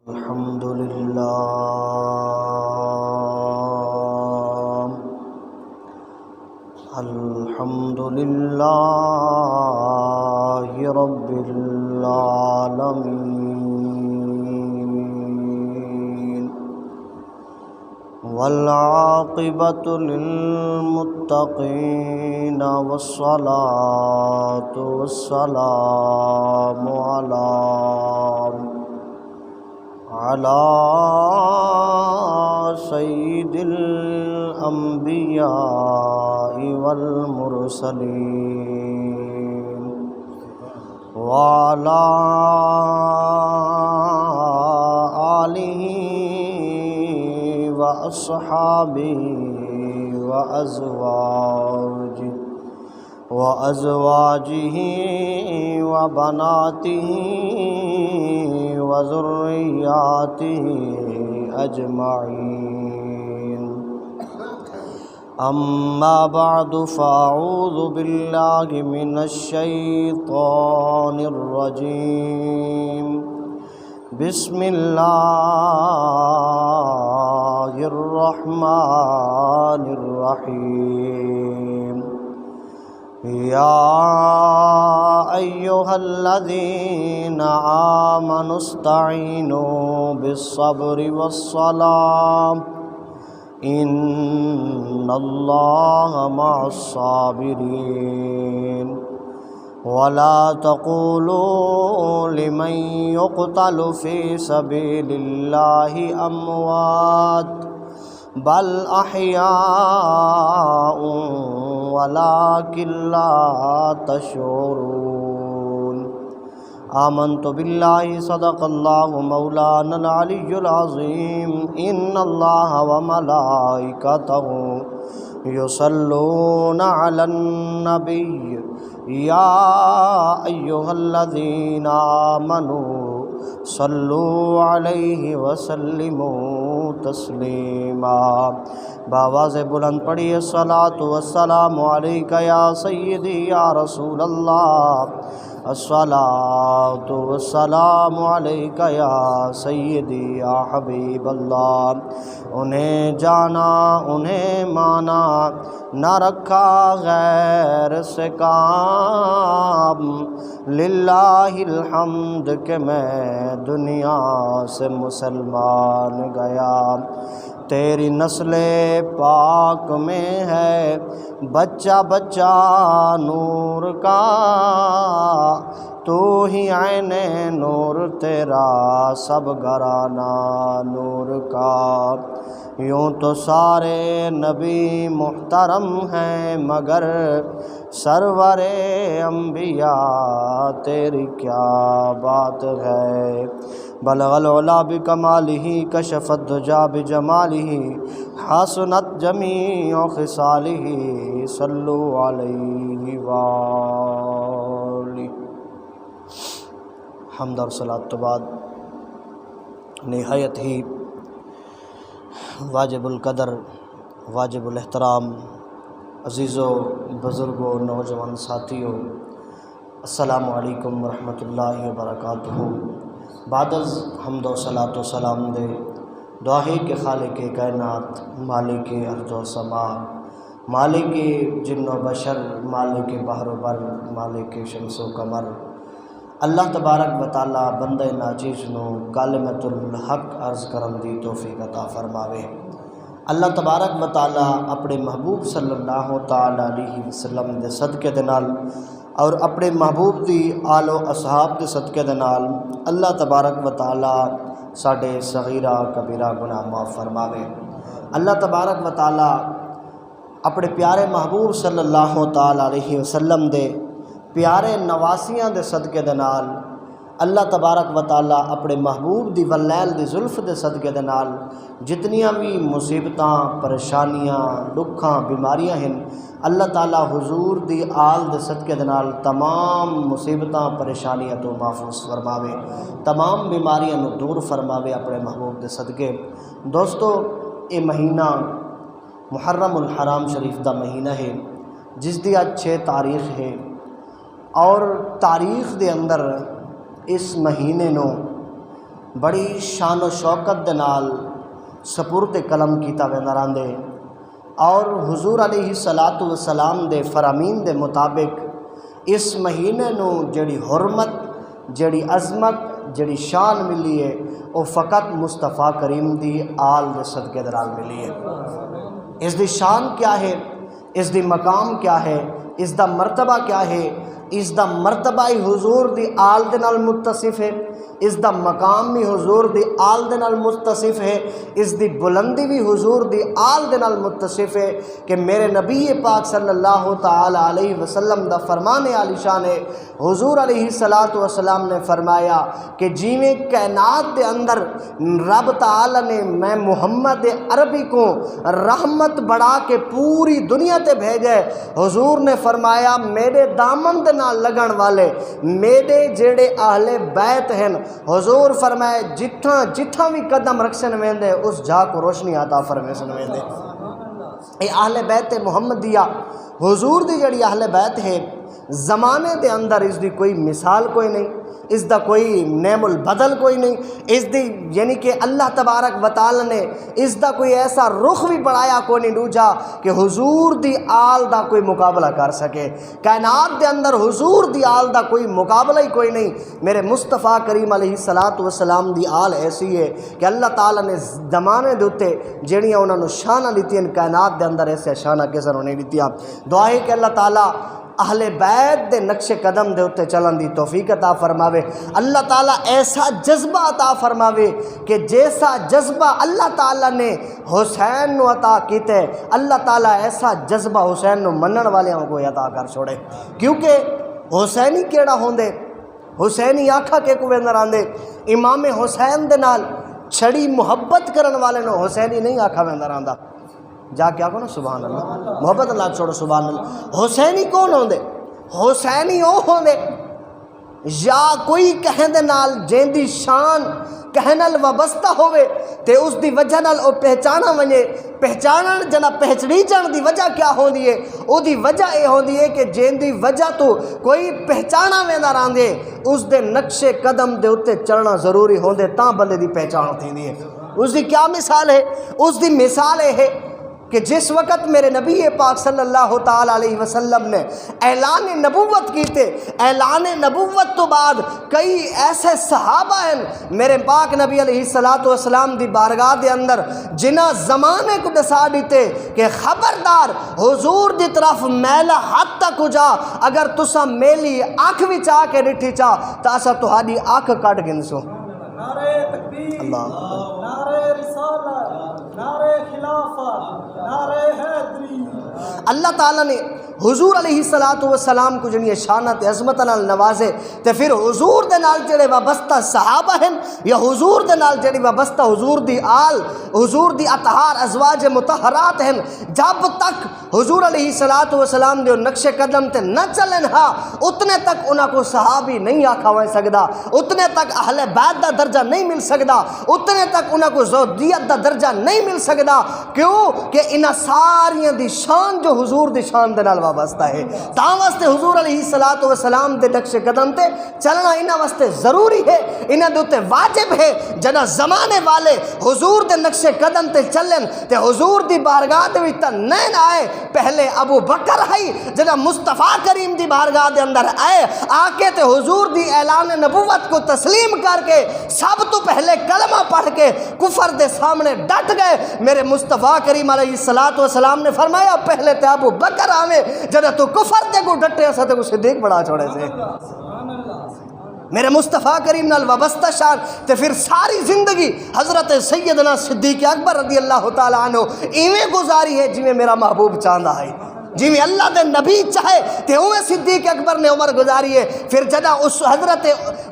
الحمد للہ الحمد للہ رب العالمین والعاقبۃ للمتقین والصلاة والسلام على سید الانبیاء والمرسلین وعلى آلہ واصحابہ وازواجہ وبناتہ وذریاتہ اجمعین اما بعد فاعوذ باللہ من الشیطان الرجیم بسم اللہ الرحمن الرحیم یا ایہا الذین آمنوا استعینوا بالصبر والصلاة ان اللہ مع الصابرین ولا تقولوا لمن يقتل في سبيل الله اموات بل احیاء ولكن لا تشعرون آمنت بالله صدق الله مولانا العلي العظيم ان الله وملائكته يصلون على النبي یا ایہا الذین آمنوا صلوا علیہ وسلموا تسلیما بآواز بلند پڑھیے الصلاۃ والسلام علیک یا سیدی یا رسول اللہ الصلاۃ والسلام علیک یا سیدی یا حبیب اللہ انہیں جانا انہیں مانا نہ رکھا غیر سے کام للہ الحمد کہ میں دنیا سے مسلمان گیا تیری نسل پاک میں ہے بچہ بچہ نور کا تو ہی عین نور تیرا سب گھرانہ نور کا یوں تو سارے نبی محترم ہیں مگر سرور انبیاء تیری کیا بات ہے بلغ العلا بکمالہ کشف الدجا بجمالہ حسنت جمیع خصالہ صلو علیہ وآلہ حمد اور صلاۃ تو بعد نہایت ہی واجب القدر واجب الاحترام عزیزوں بزرگوں نوجوان ساتھیوں السلام علیکم ورحمۃ اللہ وبرکاتہ بعد از حمد و صلاۃ و سلام دے دعا ہے کہ خالق کائنات مالک ارض و سما مالک جن و بشر مالک بحر و بر مالک شمس و قمر اللہ تبارک و تعالی بندہ ناچیز نو کلمۃ الحق عرض کرن دی توفیق عطا فرماوے اللہ تبارک و تعالی اپنے محبوب صلی اللہ تعالی علیہ وسلم دے صدقے دے نال اور اپنے محبوب دی آل و اصحاب دے صدقے دے نال اللہ تبارک و تعالی ساڈے صغیرہ کبیرہ گناہ معاف فرماوے اللہ تبارک و تعالی اپنے پیارے محبوب صلی اللہ تعالی علیہ وسلم دے پیارے نواسیاں دے صدقے دے نال اللہ تبارک و تعالی اپنے محبوب دی واللیل دی زلف دے صدقے دے نال جتنیاں بھی مصیبتاں پریشانیاں دکھاں بیماریاں ہیں اللہ تعالی حضور دی آل دے صدقے دے نال تمام مصیبتاں پریشانیاں تو محفوظ فرماوے تمام بیماریاں نو دور فرماوے اپنے محبوب دے صدقے دوستو یہ مہینہ محرم الحرام شریف دا مہینہ ہے جس دی آج 6 تاریخ ہے اور تاریخ دے اندر اس مہینے نو بڑی شان و شوکت دے نال سپرد قلم کیتا ویندا رہندے اور حضور علیہ الصلاۃ والسلام دے فرامین دے مطابق اس مہینے نو جڑی حرمت، جڑی عظمت، جڑی شان ملی ہے وہ فقط مصطفیٰ کریم دی آل دے صدقے درال ملی ہے۔ اس دی شان کیا ہے، اس دی مقام کیا ہے، اس دا مرتبہ کیا ہے؟ اس دا مرتبہ ہی حضور دی آل دے نال متصف ہے، اس دا مقام بھی حضور دی آل دے نال متصف ہے، اس دی بلندی بھی حضور دی آل دے نال متصف ہے کہ میرے نبی پاک صلی اللہ تعالی علیہ وسلم دا فرمان عالی شان ہے۔ حضور علیہ الصلاۃ والسلام نے فرمایا کہ جیویں کائنات دے اندر رب تعالی نے میں محمد عربی کو رحمت بڑھا کے پوری دنیا تے بھیجے، حضور نے فرمایا میرے دامن دے نال لگن والے میرے جڑے اہل بیت ہیں، حضور فرمائے جتھاں بھی قدم رکھسن ویندے اس جا کو روشنی عطا فرمیسن ویندے۔ اے اہل بیت محمدیہ، حضور دی جڑی اہل بیت ہے زمانے دے اندر اس دی کوئی مثال کوئی نہیں، اس دا کوئی نعم البدل کوئی نہیں، اس دی یعنی کہ اللہ تبارک و تعالی نے اس دا کوئی ایسا رخ بھی بڑھایا کوئی نہیں ڈوجا کہ حضور دی آل دا کوئی مقابلہ کر سکے۔ کائنات دے اندر حضور دی آل دا کوئی مقابلہ ہی کوئی نہیں۔ میرے مصطفیٰ کریم علیہ الصلاۃ والسلام دی آل ایسی ہے کہ اللہ تعالیٰ نے زمانے دے اتے جڑیاں انہوں نے شانہ لیتی ہیں کائنات دے اندر ایسے شانہ کسے نہیں لیتیاں۔ دعا ہے کہ اللہ تعالیٰ اہل بیت دے نقش قدم دے اتے چلن دی توفیق عطا فرماوے، اللہ تعالیٰ ایسا جذبہ عطا فرماوے کہ جیسا جذبہ اللہ تعالیٰ نے حسین نو عطا کیتے اللہ تعالیٰ ایسا جذبہ حسین نو منن والے کو عطا کر چھوڑے، کیونکہ حسینی کیڑا ہوندے، حسینی آنکھا کے کو اندر آندے، امام حسین دے نال چھڑی محبت کرن والے نو حسینی نہیں آنکھا میں اندر آندہ۔ جا کے آگو نا سبحان اللہ، محبت اللہ چھوڑو سبحان اللہ۔ حسینی کون ہوندے؟ حسینی او ہوندے یا کوئی کہن دے نال جین دی شان کہنال وابستہ ہوئے تے اس دی وجہ نال او پہچانا ونجے، پہچانن جنا پہچڑی جان دی وجہ کیا ہوندی ہے؟ او دی وجہ اے ہوندی ہے کہ جین دی وجہ تو کوئی پہچانا ویندا راندے اس دے نقش قدم دے اتے چلنا ضروری ہوندے تاں بندے دی پہچان تھیندی ہے۔ اس دی کیا مثال ہے؟ اس دی مثال ہے کہ جس وقت میرے نبی پاک صلی اللہ تعالی علیہ وسلم نے اعلان نبوت کیتے، اعلان نبوت تو بعد کئی ایسے صحابہ ہیں میرے پاک نبی علیہ الصلاۃ والسلام دی بارگاہ دے اندر جنہ زمانے کو دسا دیتے کہ خبردار حضور دی طرف میلا حد تک ہو جا، اگر تسا میلی آنکھ بھی چاہ کے ڈٹھی چاہ تو اسا تہاڈی آنکھ کٹ گنسو۔ نعرہ تکبیر، اللہ، نعرہ رسالت، نعرہ خلافت، نعرہ حیدری۔ اللہ تعالیٰ نے حضور علیہ الصلاۃ والسلام کو جنہیں شانت عظمت نال نوازے تے پھر حضور دے نال جڑے وابستہ صحابہ ہیں یا حضور دے نال جڑی وابستہ حضور دی آل، حضور دی اطہار ازواج مطہرات ہیں، جب تک حضور علیہ الصلاۃ والسلام دے نقش قدم تے نہ چلن ہاں اتنے تک انہاں کو صحابی نہیں آکھا ہوئے سکدا، اتنے تک اہل بیت دا درجہ نہیں مل سکدا، اتنے تک انہاں کو زوجیت دا درجہ نہیں مل سکدا۔ کیوں کہ انہاں ساریاں دی شان جو حضور دی شان دے نال وابستہ ہے، تاں واسطے حضور علیہ الصلاۃ والسلام دے نقش قدم تے چلنا انہاں واسطے ضروری ہے، انہاں دے تے واجب ہے۔ جنا زمانے والے حضور دے نقش قدم تے چلن تے حضور دی بارگاہ دے وچ نہیں آئے، پہلے ابو بکر ہے جنا مصطفیٰ کریم دی بارگاہ دے اندر آئے، آ کے تے حضور دی اعلان نبوت کو تسلیم کر کے سب تو پہلے کلمہ پڑھ کے کفر دے سامنے ڈٹ گئے۔ میرے مصطفیٰ کریم علیہ الصلاۃ والسلام نے فرمایا پہلے تے ابو بکر آوے جنا تو کفر تے کو ڈٹے اسا تے کو صدیق بڑا چھوڑے سے۔ میرے مصطفیٰ کریم نال وابستہ شان تے پھر ساری زندگی حضرت سیدنا صدیق اکبر رضی اللہ تعالیٰ عنہ ایویں گزاری ہے جویں میرا محبوب چاہتا ہے، جویں اللہ دے نبی چاہے تے اویں صدیق اکبر نے عمر گزاری ہے۔ پھر جدا اس حضرت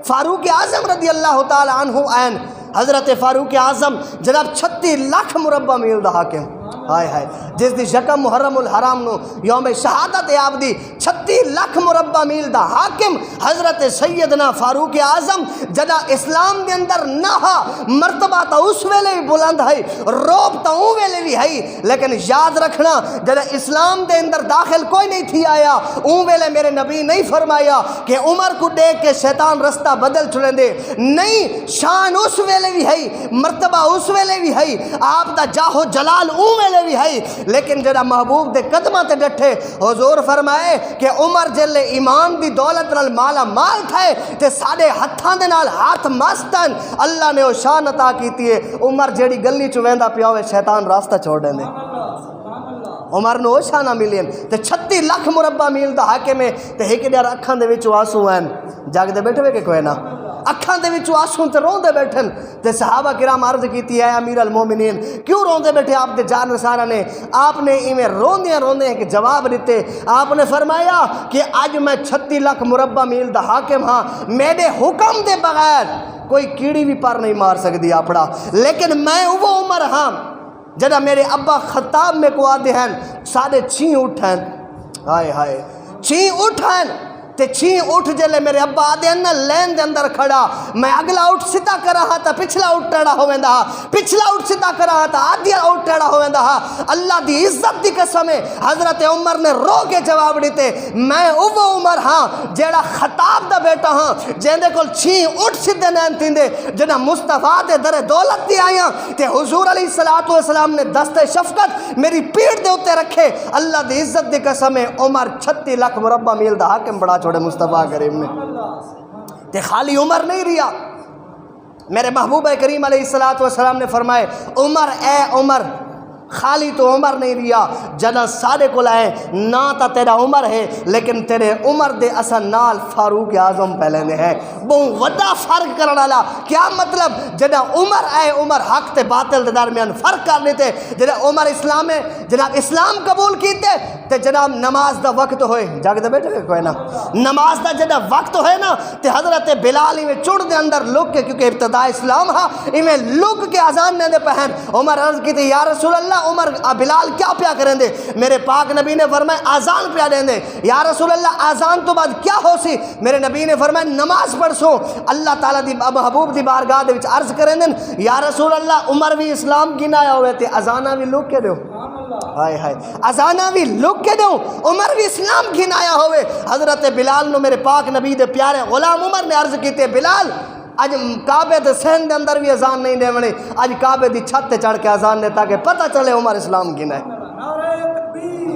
فاروق اعظم رضی اللہ تعالیٰ عنہ آئین، حضرت فاروق اعظم جناب 36 لاکھ مربع میل دا حاکم، ہائے ہائے جس دی یکم محرم الحرام نو یوم شہادت آپ دی 36 لاکھ مربع میل دا حاکم حضرت سیدنا فاروق اعظم جدا اسلام دے اندر نہا مرتبہ تا اس ویلے بھی بلند ہے روب تا اون ویلے بھی ہے لیکن یاد رکھنا جدا اسلام دے اندر داخل کوئی نہیں تھی آیا اون ویلے میرے نبی نہیں فرمایا کہ عمر کو دیکھ کے شیطان رستہ بدل چھڑیں دے نہیں شان اس ویلے بھی ہے مرتبہ اس ویلے بھی ہے آپ دا جاہو جلال اون ویلے بھی ہے لیکن جدا محبوب دے قدمہ تے ڈٹھے حضور فرمائے کہ عمر جلے ایمان دی دولت نال مالا مال تھے تے ساڑے ہتھاں دے نال ہاتھ مستن اللہ نے وہ شان عطا کیتی ہے عمر جیڑی گلی چویندہ پیا ہوئے شیطان راستہ چھوڑ دیں دے عمر نو وہ شانہ ملین تے 36 لاکھ مربع میل دا حاکم ہے تے ایک دیار اکھاں دے وچوں آنسو ہیں جاگ دے بیٹھے ہوئے کہ کوئی نہ اکھاں دے وچوں آنسو تے رون دے بیٹھن تے صحابہ کرام عرض کیتی ہے امیر المومنین کیوں رون دے بیٹھے آپ دے جان نثارہ نے آپ نے ایویں روندے ہیں کہ جواب دیتے آپ نے فرمایا کہ آج میں 36 لاکھ مربع میل دا حاکم ہاں میرے حکم دے بغیر کوئی کیڑی بھی پر نہیں مار سکتی اپڑا لیکن میں وہ عمر ہاں جدا میرے ابا خطاب میں کو آدھے ہیں سادے چھین اٹھیں ہائے ہائے چھین اٹھیں تے چھین اٹھ جلے میرے ابا آدھے ہیں نا لین دے اندر کھڑا میں اگلا اٹھ ستا کر رہا تھا پچھلا اٹھ ٹیڑا ہوئیں دہا پچھلا اٹھ ستا کر رہا تھا آدھیا اٹھ ٹیڑا ہوئیں دہا اللہ دی عزت دی قسم ہے حضرت عمر نے رو کے جواب دیتے میں وہ عمر ہاں جیڑا خطاب دا بیٹا ہاں جیندے کل چھین اٹھ سدے نین تیندے جنہ مصطفیٰ دے در دولت دی آیاں تے حضور علیہ السلام نے دست شفقت میری پیٹ دے ہوتے رکھے اللہ دی عزت دی قسم ہے عمر 36 لاکھ مربع میل دا حاکم بڑا چھوڑے مصطفیٰ کریم نے تے خالی عمر نہیں ریا میرے محبوب کریم علیہ السلام نے فرمائے عمر اے عمر خالی تو عمر نہیں ریا جنا سارے کو لائے نہ تا تیرا عمر ہے لیکن تیرے عمر دے اصل نال فاروق اعظم پہلے نے ہے بہت وڈا فرق کرنا لا کیا مطلب جنا عمر اے عمر حق تے باطل دے درمیان فرق کر لیتے جنا عمر اسلام ہے جناب اسلام قبول کیتے تے جناب نماز دا وقت ہوئے جاگ دے بیٹھے کوئی نا نماز دا جنا وقت ہوئے نا تے حضرت بلال ہی میں چڑ دے اندر لوگ کے کیونکہ ابتداء اسلام ہاں ہمیں لوگ کے اذان نے دے پہن عمر عرض کی تھی یا رسول اللہ عمر بلال کیا پیا کریں دے میرے پاک نبی نے فرمایا آزان پیا دیں دے یا رسول اللہ آزان تو بعد کیا ہو سی میرے نبی نے فرمایا نماز پڑھ سو اللہ تعالیٰ دی محبوب دی بارگاہ دے وچ عرض کریں دیں یا رسول اللہ عمر بھی اسلام کی نہ ہوئے تھے آزانہ بھی لوگ کے دو ہائے ہائے آزانہ بھی لوگ کے دو عمر بھی اسلام کی نہ ہوئے حضرت بلال نو میرے پاک نبی دے پیارے غلام عمر نے عرض کیتے بلال آج کعبے دے سین دے اندر بھی اذان نہیں دے ونے آج کعبے دی چھت تے چڑھ کے اذان دے تاکہ پتہ چلے عمر اسلام کی نہ نعرہ تکبیر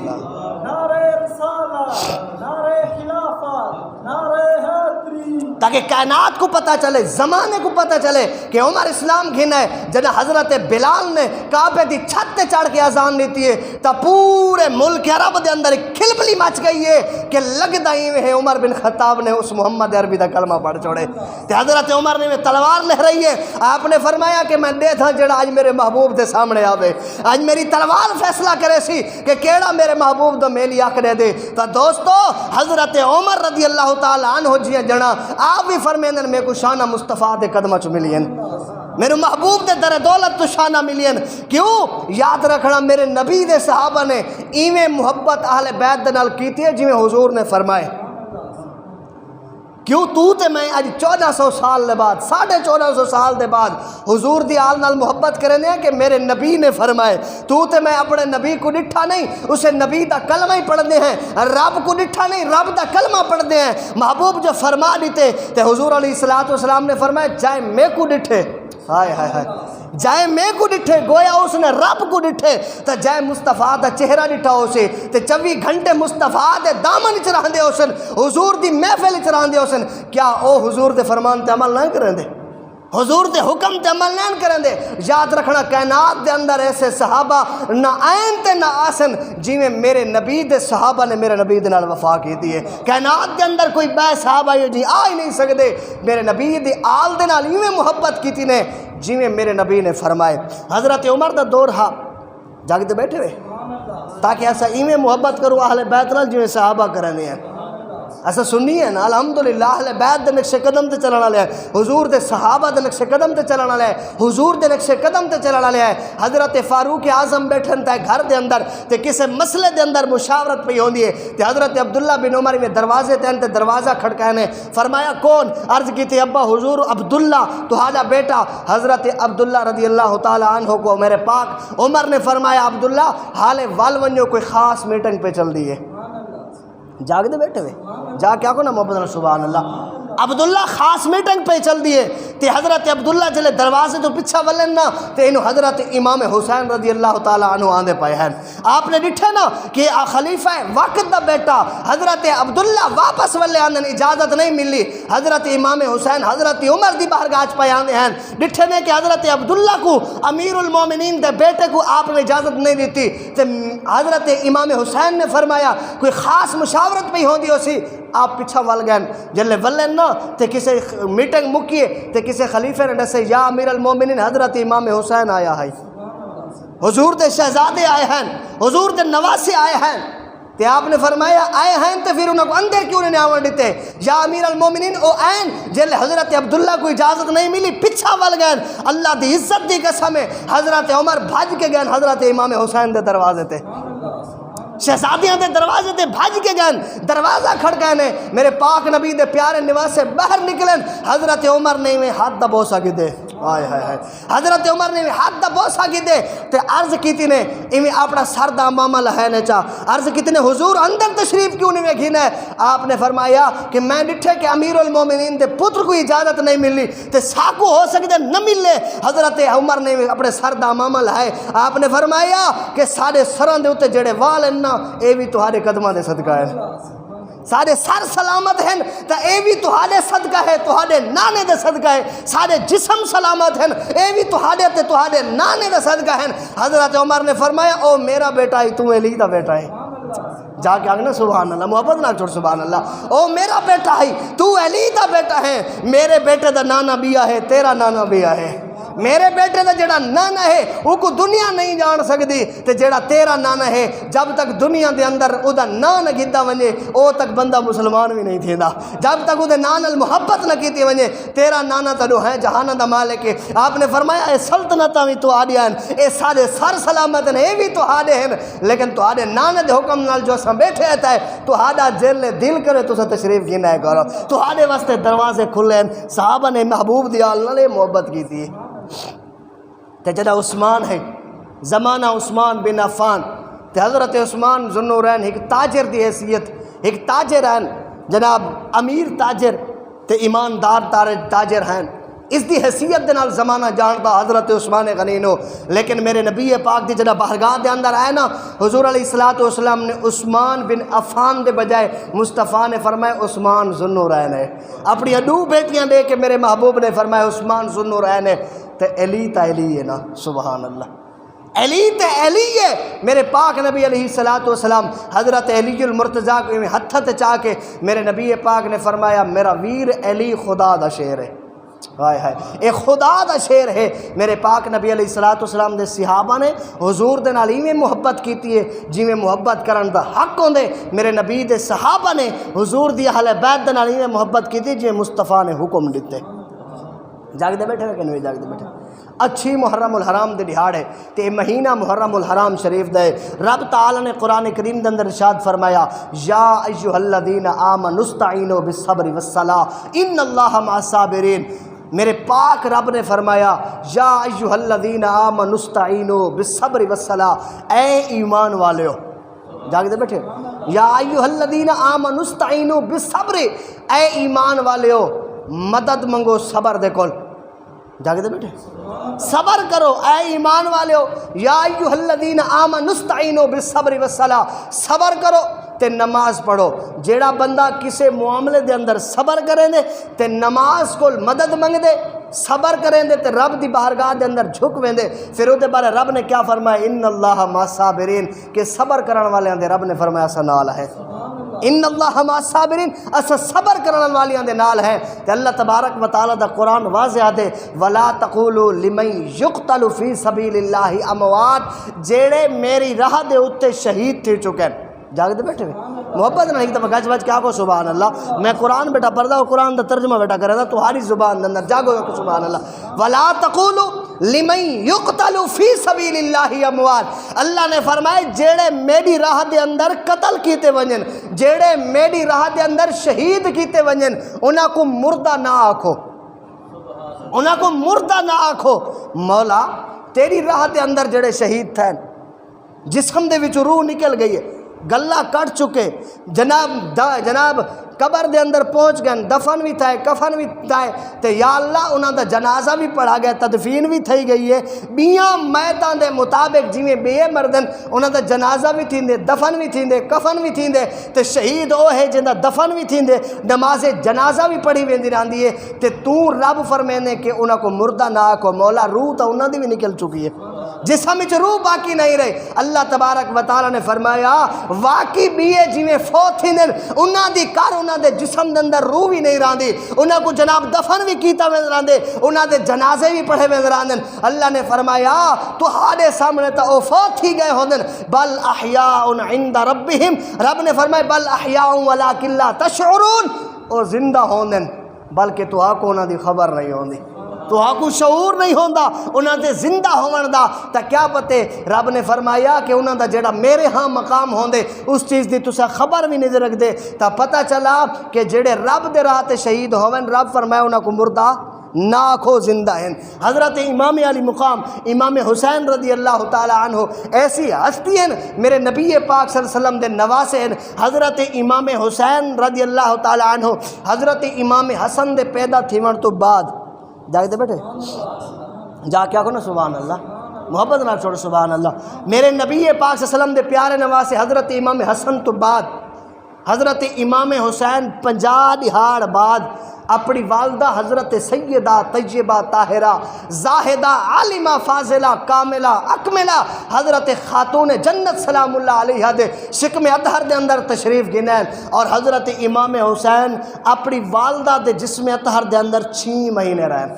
نعرہ رسالت نعرہ خلافت نعرہ حیدری تاکہ کائنات کو پتہ چلے زمانے کو پتہ چلے کہ عمر اسلام گھنا ہے جنہ حضرت بلال نے کعبے دی چھت تے چڑھ کے اذان دیتی ہے تا پورے ملک عرب دے اندر ایک کھلبلی مچ گئی ہے کہ لگدا ہی ہے عمر بن خطاب نے اس محمد عربی دا کلمہ پڑھ چھوڑے تے حضرت عمر نے تلوار لہ رہی ہے آپ نے فرمایا کہ میں دے تھا جڑا آج میرے محبوب دے سامنے آوے آج میری تلوار فیصلہ کرے سی کہ کیڑا میرے محبوب دا میلی آکڑے دے تا دوستو حضرت عمر رضی اللہ تعالیٰ عنہ جی جنا آپ بھی فرمینن میں کو شانہ مصطفیٰ دے قدمہ چو ملین میرے محبوب دے در دولت تو شانہ ملین کیوں یاد رکھنا میرے نبی دے صحابہ نے ایویں محبت اہل بیت دے نال کیتی ہے جی میں حضور نے فرمائے کیوں تو تے میں آج 1400 سال دے بعد 1450 سال دے بعد حضور دی آل نال محبت کرنے ہیں کہ میرے نبی نے فرمائے تو تے میں اپنے نبی کو ڈٹھا نہیں اسے نبی دا کلمہ ہی پڑھنے ہیں رب کو ڈٹھا نہیں رب دا کلمہ پڑھنے ہیں محبوب جو فرما دیتے تے حضور علیہ السلام نے فرمایا جائے میں کو ڈٹھے ہائے ہائے ہائے جائے میں کو ڈٹھے گویا اس نے رب کو ڈٹھے تا جائے مصطفیٰ دا چہرہ ڈٹھا اسے تے 24 گھنٹے مصطفیٰ دے دامن چران دے اسن حضور دی محفل چران دے اسن کیا او حضور دے فرمان تے عمل نہ کریں دے حضور دے حکم تے عمل نہ کریں دے یاد رکھنا کائنات دے اندر ایسے صحابہ نہ آئین تے نہ آسن جی میں میرے نبی دے صحابہ نے میرے نبی دے نال وفا کی دی ہے کائنات دے اندر کوئی بے صحابہ یہ جی آ ہی نہیں سکتے میرے نبی دے آل دے نال یوں محبت کی تھی نے جی میں میرے نبی نے فرمائے حضرت عمر دا دور ہاں جاگتے بیٹھے ہوئے تاکہ ایسا ایویں محبت کرو اہل بیت نال جی میں صحابہ کرنے ہیں اسا سنی ہے نا الحمدللہ اہل بیت دے نقش قدم تے چلن والے ہیں، حضور دے صحابہ دے نقش قدم تے چلن والے ہیں، حضور دے نقش قدم تے چلن والے ہیں۔ حضرت فاروق اعظم بیٹھن تے گھر دے اندر تے کسے مسئلے دے اندر مشاورت پئی ہوندی ہے تے حضرت عبداللہ بن عمر میں دروازے تے تے دروازہ کھڑکانے، فرمایا کون؟ عرض کی تھی ابا حضور عبداللہ تہاڈا بیٹا۔ حضرت عبداللہ رضی اللہ تعالی عنہ کو میرے پاک عمر نے فرمایا عبداللہ حالے وال ونجو کوئی خاص میٹنگ پہ چل دی ہے، جاگ دے بیٹھے ہوئے جا کیا کو نا محمد سبحان اللہ۔ عبداللہ خاص میٹنگ پہ چل دیے تے حضرت عبداللہ جلے دروازے تو پچھا ولن نا تے انہوں حضرت امام حسین رضی اللہ تعالیٰ عنہ آندے پائے ہیں۔ آپ نے ڈٹھے نا کہ خلیفہ وقت دا بیٹا حضرت عبداللہ واپس ولے آندن اجازت نہیں ملی، حضرت امام حسین حضرت عمر دی بارگاہ پہ آندے ہیں، ڈٹھے نے کہ حضرت عبداللہ کو امیر المومنین دے بیٹے کو آپ نے اجازت نہیں دیتی تے حضرت امام حسین نے فرمایا کوئی خاص مشاورت پہ ہوندی ہو سی، آپ پچھا ول گئے جلے ولن نا تے کسے میٹنگ مکیے تے کسے خلیفہ نے دسے یا امیر المومنین حضرت امام حسین آیا ہے، حضور دے شہزادے آئے ہیں، حضور دے نواسے آئے ہیں تے آپ نے فرمایا آئے ہیں تے پھر انہوں کو اندر کیوں نہیں آوان دیتے؟ یا امیر المومنین او آئین جلے حضرت عبداللہ کو اجازت نہیں ملی پچھا ول گئے، اللہ دی عزت دی قسم ہے حضرت عمر بھاج کے گئے حضرت امام حسین دے دروازے تے، شہزادیاں دے دروازے تے بھاج کے گئے، دروازہ کھڑکائے نے، میرے پاک نبی دے پیارے نواسے باہر نکلن، حضرت عمر نے میں ہاتھ دا بوسا کی دے، آئے ہائے ہائے، حضرت عمر نے ہاتھ دا بوسا کی دے تے عرض کیتی نے ایویں اپنا سر دا ماما لہنے چاہ، عرض کیتی نے حضور اندر تشریف کیوں نہیں ویکھی نے؟ آپ نے فرمایا کہ میں ڈٹھے کہ امیر المومنین دے پتر کو اجازت نہیں ملی تے ساکو ہو سکتے نہ ملے، حضرت عمر نے اپنے سر دا ماما لہائے، آپ نے فرمایا کہ سارے سروں دے اوتے جڑے وال ہیں نا اے بھی تہاڈے قدماں دے صدقہ ہے، سارے سر سلامت ہیں تا اے بھی تہاڈے صدقہ ہے، تہاڈے نانے دے صدقہ ہے، سارے جسم سلامت ہیں اے بھی تہاڈے تے تہاڈے نانے دے صدقہ ہیں۔ حضرت عمر نے فرمایا او میرا بیٹا ہی تو علی دا بیٹا ہے، جا کے آگے نا سبحان اللہ، محبت نہ چھوڑ سبحان اللہ، او میرا بیٹا ہے تو علی دا بیٹا ہے، میرے بیٹے دا نانا بیا ہے، تیرا نانا بیا ہے، میرے بیٹے دا جڑا نانا ہے وہ کو دنیا نہیں جان سکتی تے جڑا تیرا نانا ہے جب تک دنیا دے اندر او دا نان گیتا ونجے او تک بندہ مسلمان بھی نہیں تھیندا، جب تک او دے نان محبت نہ کیتی ونجے تیرا نانا تنو ہے جہان دا مالک ہے۔ آپ نے فرمایا اے سلطنتاں بھی تو آڈیاں ہیں، اے سارے سر سلامت ہیں، اے بھی تو آڈے ہیں، لیکن تو آڈے نانے دے حکم نال جو اساں بیٹھے آتا ہے تو آڈا جیل دل کرے تو اساں تشریف گھنا ہے کرو، تو آڈے واسطے دروازے کھلے ہیں، صحابہ نے محبوب دی اللہ نے محبت کی تھی تے جڑا عثمان ہے زمانہ عثمان بن عفان تے حضرت عثمان ذو النورین ایک تاجر دی حیثیت، ایک تاجر ہیں جناب، امیر تاجر تے ایماندار تاجر ہیں، اس دی حیثیت دے نال زمانہ جانتا حضرت عثمان غنینو، لیکن میرے نبی پاک دی جڑا بارگاہ دے اندر آئے نا حضور علیہ الصلوۃ والسلام نے عثمان بن عفان دے بجائے مصطفیٰ نے فرمایا عثمان ذو النورین ہے، اپنی دو بیٹیاں دے کے میرے محبوب نے فرمایا عثمان ذو النورین ہے تے علی تا علی ہے نا، سبحان اللہ، علی تے علی ہے، میرے پاک نبی علیہ الصلوۃ والسلام حضرت علی المرتضیٰ کو ہتھ تے چاہ کے میرے نبی پاک نے فرمایا میرا ویر علی خدا دا شیر ہے، ہائے ہائے اے خدا دا شیر ہے۔ میرے پاک نبی علیہ الصلوۃ والسلام دے صحابہ نے حضور دے نال ایویں محبت کیتی ہے جویں محبت کرن دا حق ہوندے، میرے نبی دے صحابہ نے حضور دی اہل بیت دے نال ایویں محبت کیتی جویں مصطفیٰ نے حکم دیتے۔ جاگ دے بیٹھے کہ نہیں جاگ دے بیٹھے؟ اچھی محرم الحرام دے دہاڑ ہے تے مہینہ محرم الحرام شریف دے رب تعالی نے قرآن کریم دے اندر ارشاد فرمایا یا ایھا الذین آمنوا استعینوا بالصبر والصلاۃ ان اللہ مع الصابرین، میرے پاک رب نے فرمایا یا ایھا الذین آمنوا استعینوا بالصبر والصلاۃ، اے ایمان والےو، جاگ دے بیٹھے، یا ایھا الذین آمنوا استعینوا بالصبر، اے ایمان والےو مدد منگو صبر دے کول، جاگ دے بیٹھے، صبر کرو اے ایمان والے ہو، یا ایھا الذین آمنوا استعینوا بالصبر والصلاۃ، صبر کرو تے نماز پڑھو۔ جیڑا بندہ کسے معاملے دے اندر صبر کریں دے تے نماز کول مدد منگ دے، صبر کریں دے تے رب دی بارگاہ دے اندر جھک ویندے، پھر او دے بارے رب نے کیا فرمایا ان اللہ مع الصابرین، کہ صبر کرن والیاں دے رب نے فرمایا اسا نال ہے، ان اللہ مع الصابرین، اسا صبر کرن والیاں دے نال ہیں۔ تے اللہ تبارک و تعالی دا قرآن واضح دے ولا تقولوا لمن یقتل فی سبیل اللہ اموات، جیڑے میری راہ دے اوتے شہید تھی چکے، جاگتے بیٹھے ہوئے محبت نہیں تو گج بج کیا کو سبحان اللہ. میں قرآن بیٹا پڑھدا ہوں, قرآن دا ترجمہ بیٹا کرے دا تمہاری زبان دے اندر جاگو کہ سبحان اللہ. ولا تقولوا لمن يقتل فی سبیل اللہ اموات. اللہ نے فرمائے جیڑے میری راہ دے اندر قتل کیتے ونجن, جیڑے میری راہ دے اندر شہید کیتے ونجن, انہاں کو مردہ نہ آکھو, انہاں کو مردہ نہ آکھو. مولا تیری راہ دے اندر جڑے شہید تھے, جسم دے وچ روح نکل گئی ہے, گلہ کٹ چکے, جناب قبر دے اندر پہنچ گئے, دفن بھی تھائے کفن بھی تھائے, تے یا اللہ انہاں دا جنازہ بھی پڑھا گیا, تدفین بھی تھئی گئی ہے. بیاں میتاں دے مطابق جویں بے مردن انہاں دا جنازہ بھی تھیندے, دفن بھی تھیندے, کفن بھی تھیندے, تے شہید او ہے جندا دفن بھی تھیندے, نماز جنازہ بھی پڑھی ویندی رہندی ہے. تے تو رب فرمینے کہ انہاں کو مردہ نہ آکھو. مولا روح تو انہاں دی بھی نکل چکی ہے, جسم وچ روح باقی نہیں رہی. اللہ تبارک و تعالی نے فرمایا واقعی بیے جویں فوت تھیندن انہاں دی کر انہاں دے جسم دے اندر روح بھی نہیں راندی, انہاں کو جناب دفن بھی کیتا ویندے راندے, انہاں دے جنازے بھی پڑھے ویندے راندن. اللہ نے فرمایا تہاڈے سامنے تا او فوت تھی گئے ہوندن, بل احیاء عند ربہم. رب نے فرمایا بل احیاء ولکن لا تشعرون, او زندہ ہوندن بلکہ تو کو انہاں دی خبر نہیں ہوندی, تو کو شعور نہیں ہوندا انہاں دے زندہ ہون دا. تا کیا پتے رب نے فرمایا کہ انہاں دا جڑا میرے ہاں مقام ہوندے اس چیز دی تسا خبر بھی نہیں رکھ دے. تا پتہ چلا کہ جڑے رب دے راہ تے شہید ہوون, رب فرمایا انہاں کو مردہ نہ آکھو زندہ ہیں. حضرت امام علی مقام امام حسین رضی اللہ تعالی عنہ ایسی ہستی ہیں, میرے نبی پاک صلی اللہ علیہ وسلم دے نواسے ہیں. حضرت امام حسین رضی اللہ تعالی عنہ حضرت امام حسن دے پیدا تھیون تو بعد جاگتے بیٹھے جا کیا کہو نا سبحان اللہ, محبت نہ چھوڑو سبحان اللہ. میرے نبی پاک صلی اللہ علیہ وسلم دے پیارے نواسے حضرت امام حسن تو بعد حضرت امام حسین 50 دہاڑ بعد اپنی والدہ حضرت سیدہ طیبہ طاہرہ زاہدہ عالمہ فاضلہ کاملہ اکملہ حضرت خاتون جنت سلام اللہ علیہ دے شکم اطہر دے اندر تشریف گنین, اور حضرت امام حسین اپنی والدہ دے جسم اطہر دے اندر 6 مہینے رہن.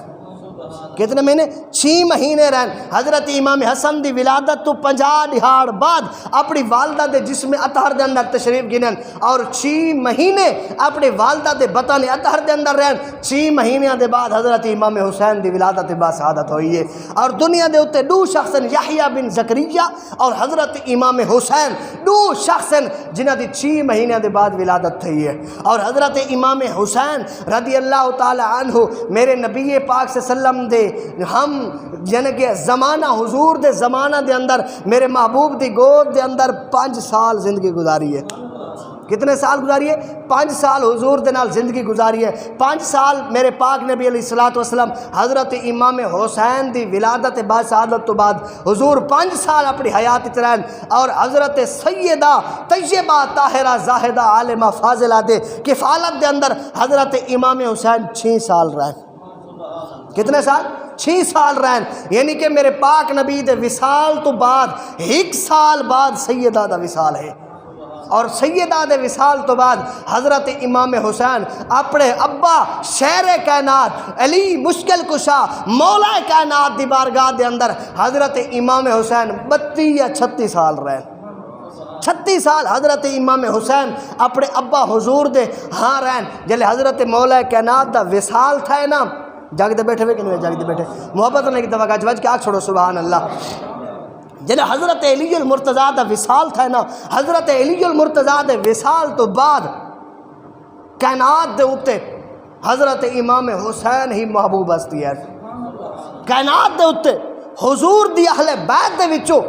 کتنے مہینے؟ 6 مہینے رہن. حضرت امام حسن دی ولادت تو 50 دہاڑ بعد اپنی والدہ دے جسم اطہر دے اندر تشریف گنن, اور 6 مہینے اپنی والدہ دے بطن اطہر دے اندر رہن. 6 مہینے دے بعد حضرت امام حسین دی ولادت با سعادت ہوئی ہے. اور دنیا دے اتے 2 شخص یحییٰ بن زکریا اور حضرت امام حسین 2 شخص جنہ دی 6 مہینے دے بعد ولادت تھی ہے. اور حضرت امام حسین رضی اللہ تعالی عنہ میرے نبی پاک صلی اللہ علیہ وسلم دے ہم یعنی کہ زمانہ حضور دے زمانہ دے اندر میرے محبوب دی گود دے اندر 5 سال زندگی گزاری ہے. کتنے سال گزاری ہے؟ 5 سال حضور دے نال زندگی گزاری ہے. 5 سال میرے پاک نبی علیہ الصلوۃ والسلام حضرت امام حسین دی ولادت با سعادت تو بعد حضور 5 سال اپنی حیات رہن, اور حضرت سیدہ طیبہ طاہرہ زاہدہ عالمہ فاضلہ دے کفالت دے اندر حضرت امام حسین 6 سال رہن. کتنے سال؟ 6 سال رہن. یعنی کہ میرے پاک نبی دے وصال تو بعد 1 سال بعد سیدہ دا وصال ہے, اور سیدہ دے وصال تو بعد حضرت امام حسین اپنے ابا شیر کائنات علی مشکل کشا مولا کائنات دی بارگاہ دے اندر حضرت امام حسین 32 یا 36 سال رہن. 36 سال حضرت امام حسین اپنے ابا حضور دے ہاں رہن. جلے حضرت مولا کائنات دا وصال تھا نا, جاگتے بیٹھے ہوئے کہ نہیں جاگتے بیٹھے, محبت نہیں کی دفعہ گاج بج کے آگ چھوڑو سبحان اللہ. جنہیں حضرت علی المرتضیٰ دا وصال تھا نا, حضرت علی المرتضیٰ دے وصال تو بعد کائنات دے اتے حضرت امام حسین ہی محبوب ہستی ہے. کائنات دے اتے حضور دی اہل بیت دے وچوں,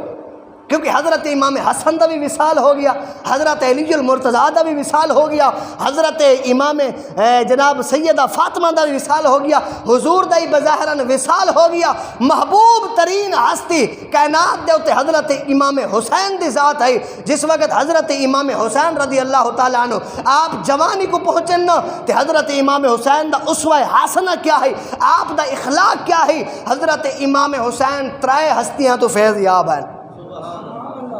کیونکہ حضرت امام حسن دا بھی وصال ہو گیا, حضرت علی المرتضیٰ دا بھی وصال ہو گیا, حضرت امام جناب سیدہ فاطمہ دا بھی وصال ہو گیا, حضور دا ہی بظاہراً وصال ہو گیا. محبوب ترین ہستی کائنات دے اتے حضرت امام حسین دی ذات ہے. جس وقت حضرت امام حسین رضی اللہ تعالیٰ عنہ آپ جوانی کو پہنچن نا, تے حضرت امام حسین دا اسوہ حسنہ کیا ہے, آپ دا اخلاق کیا ہے. حضرت امام حسین 3 ہستیاں تو فیض یاب ہیں.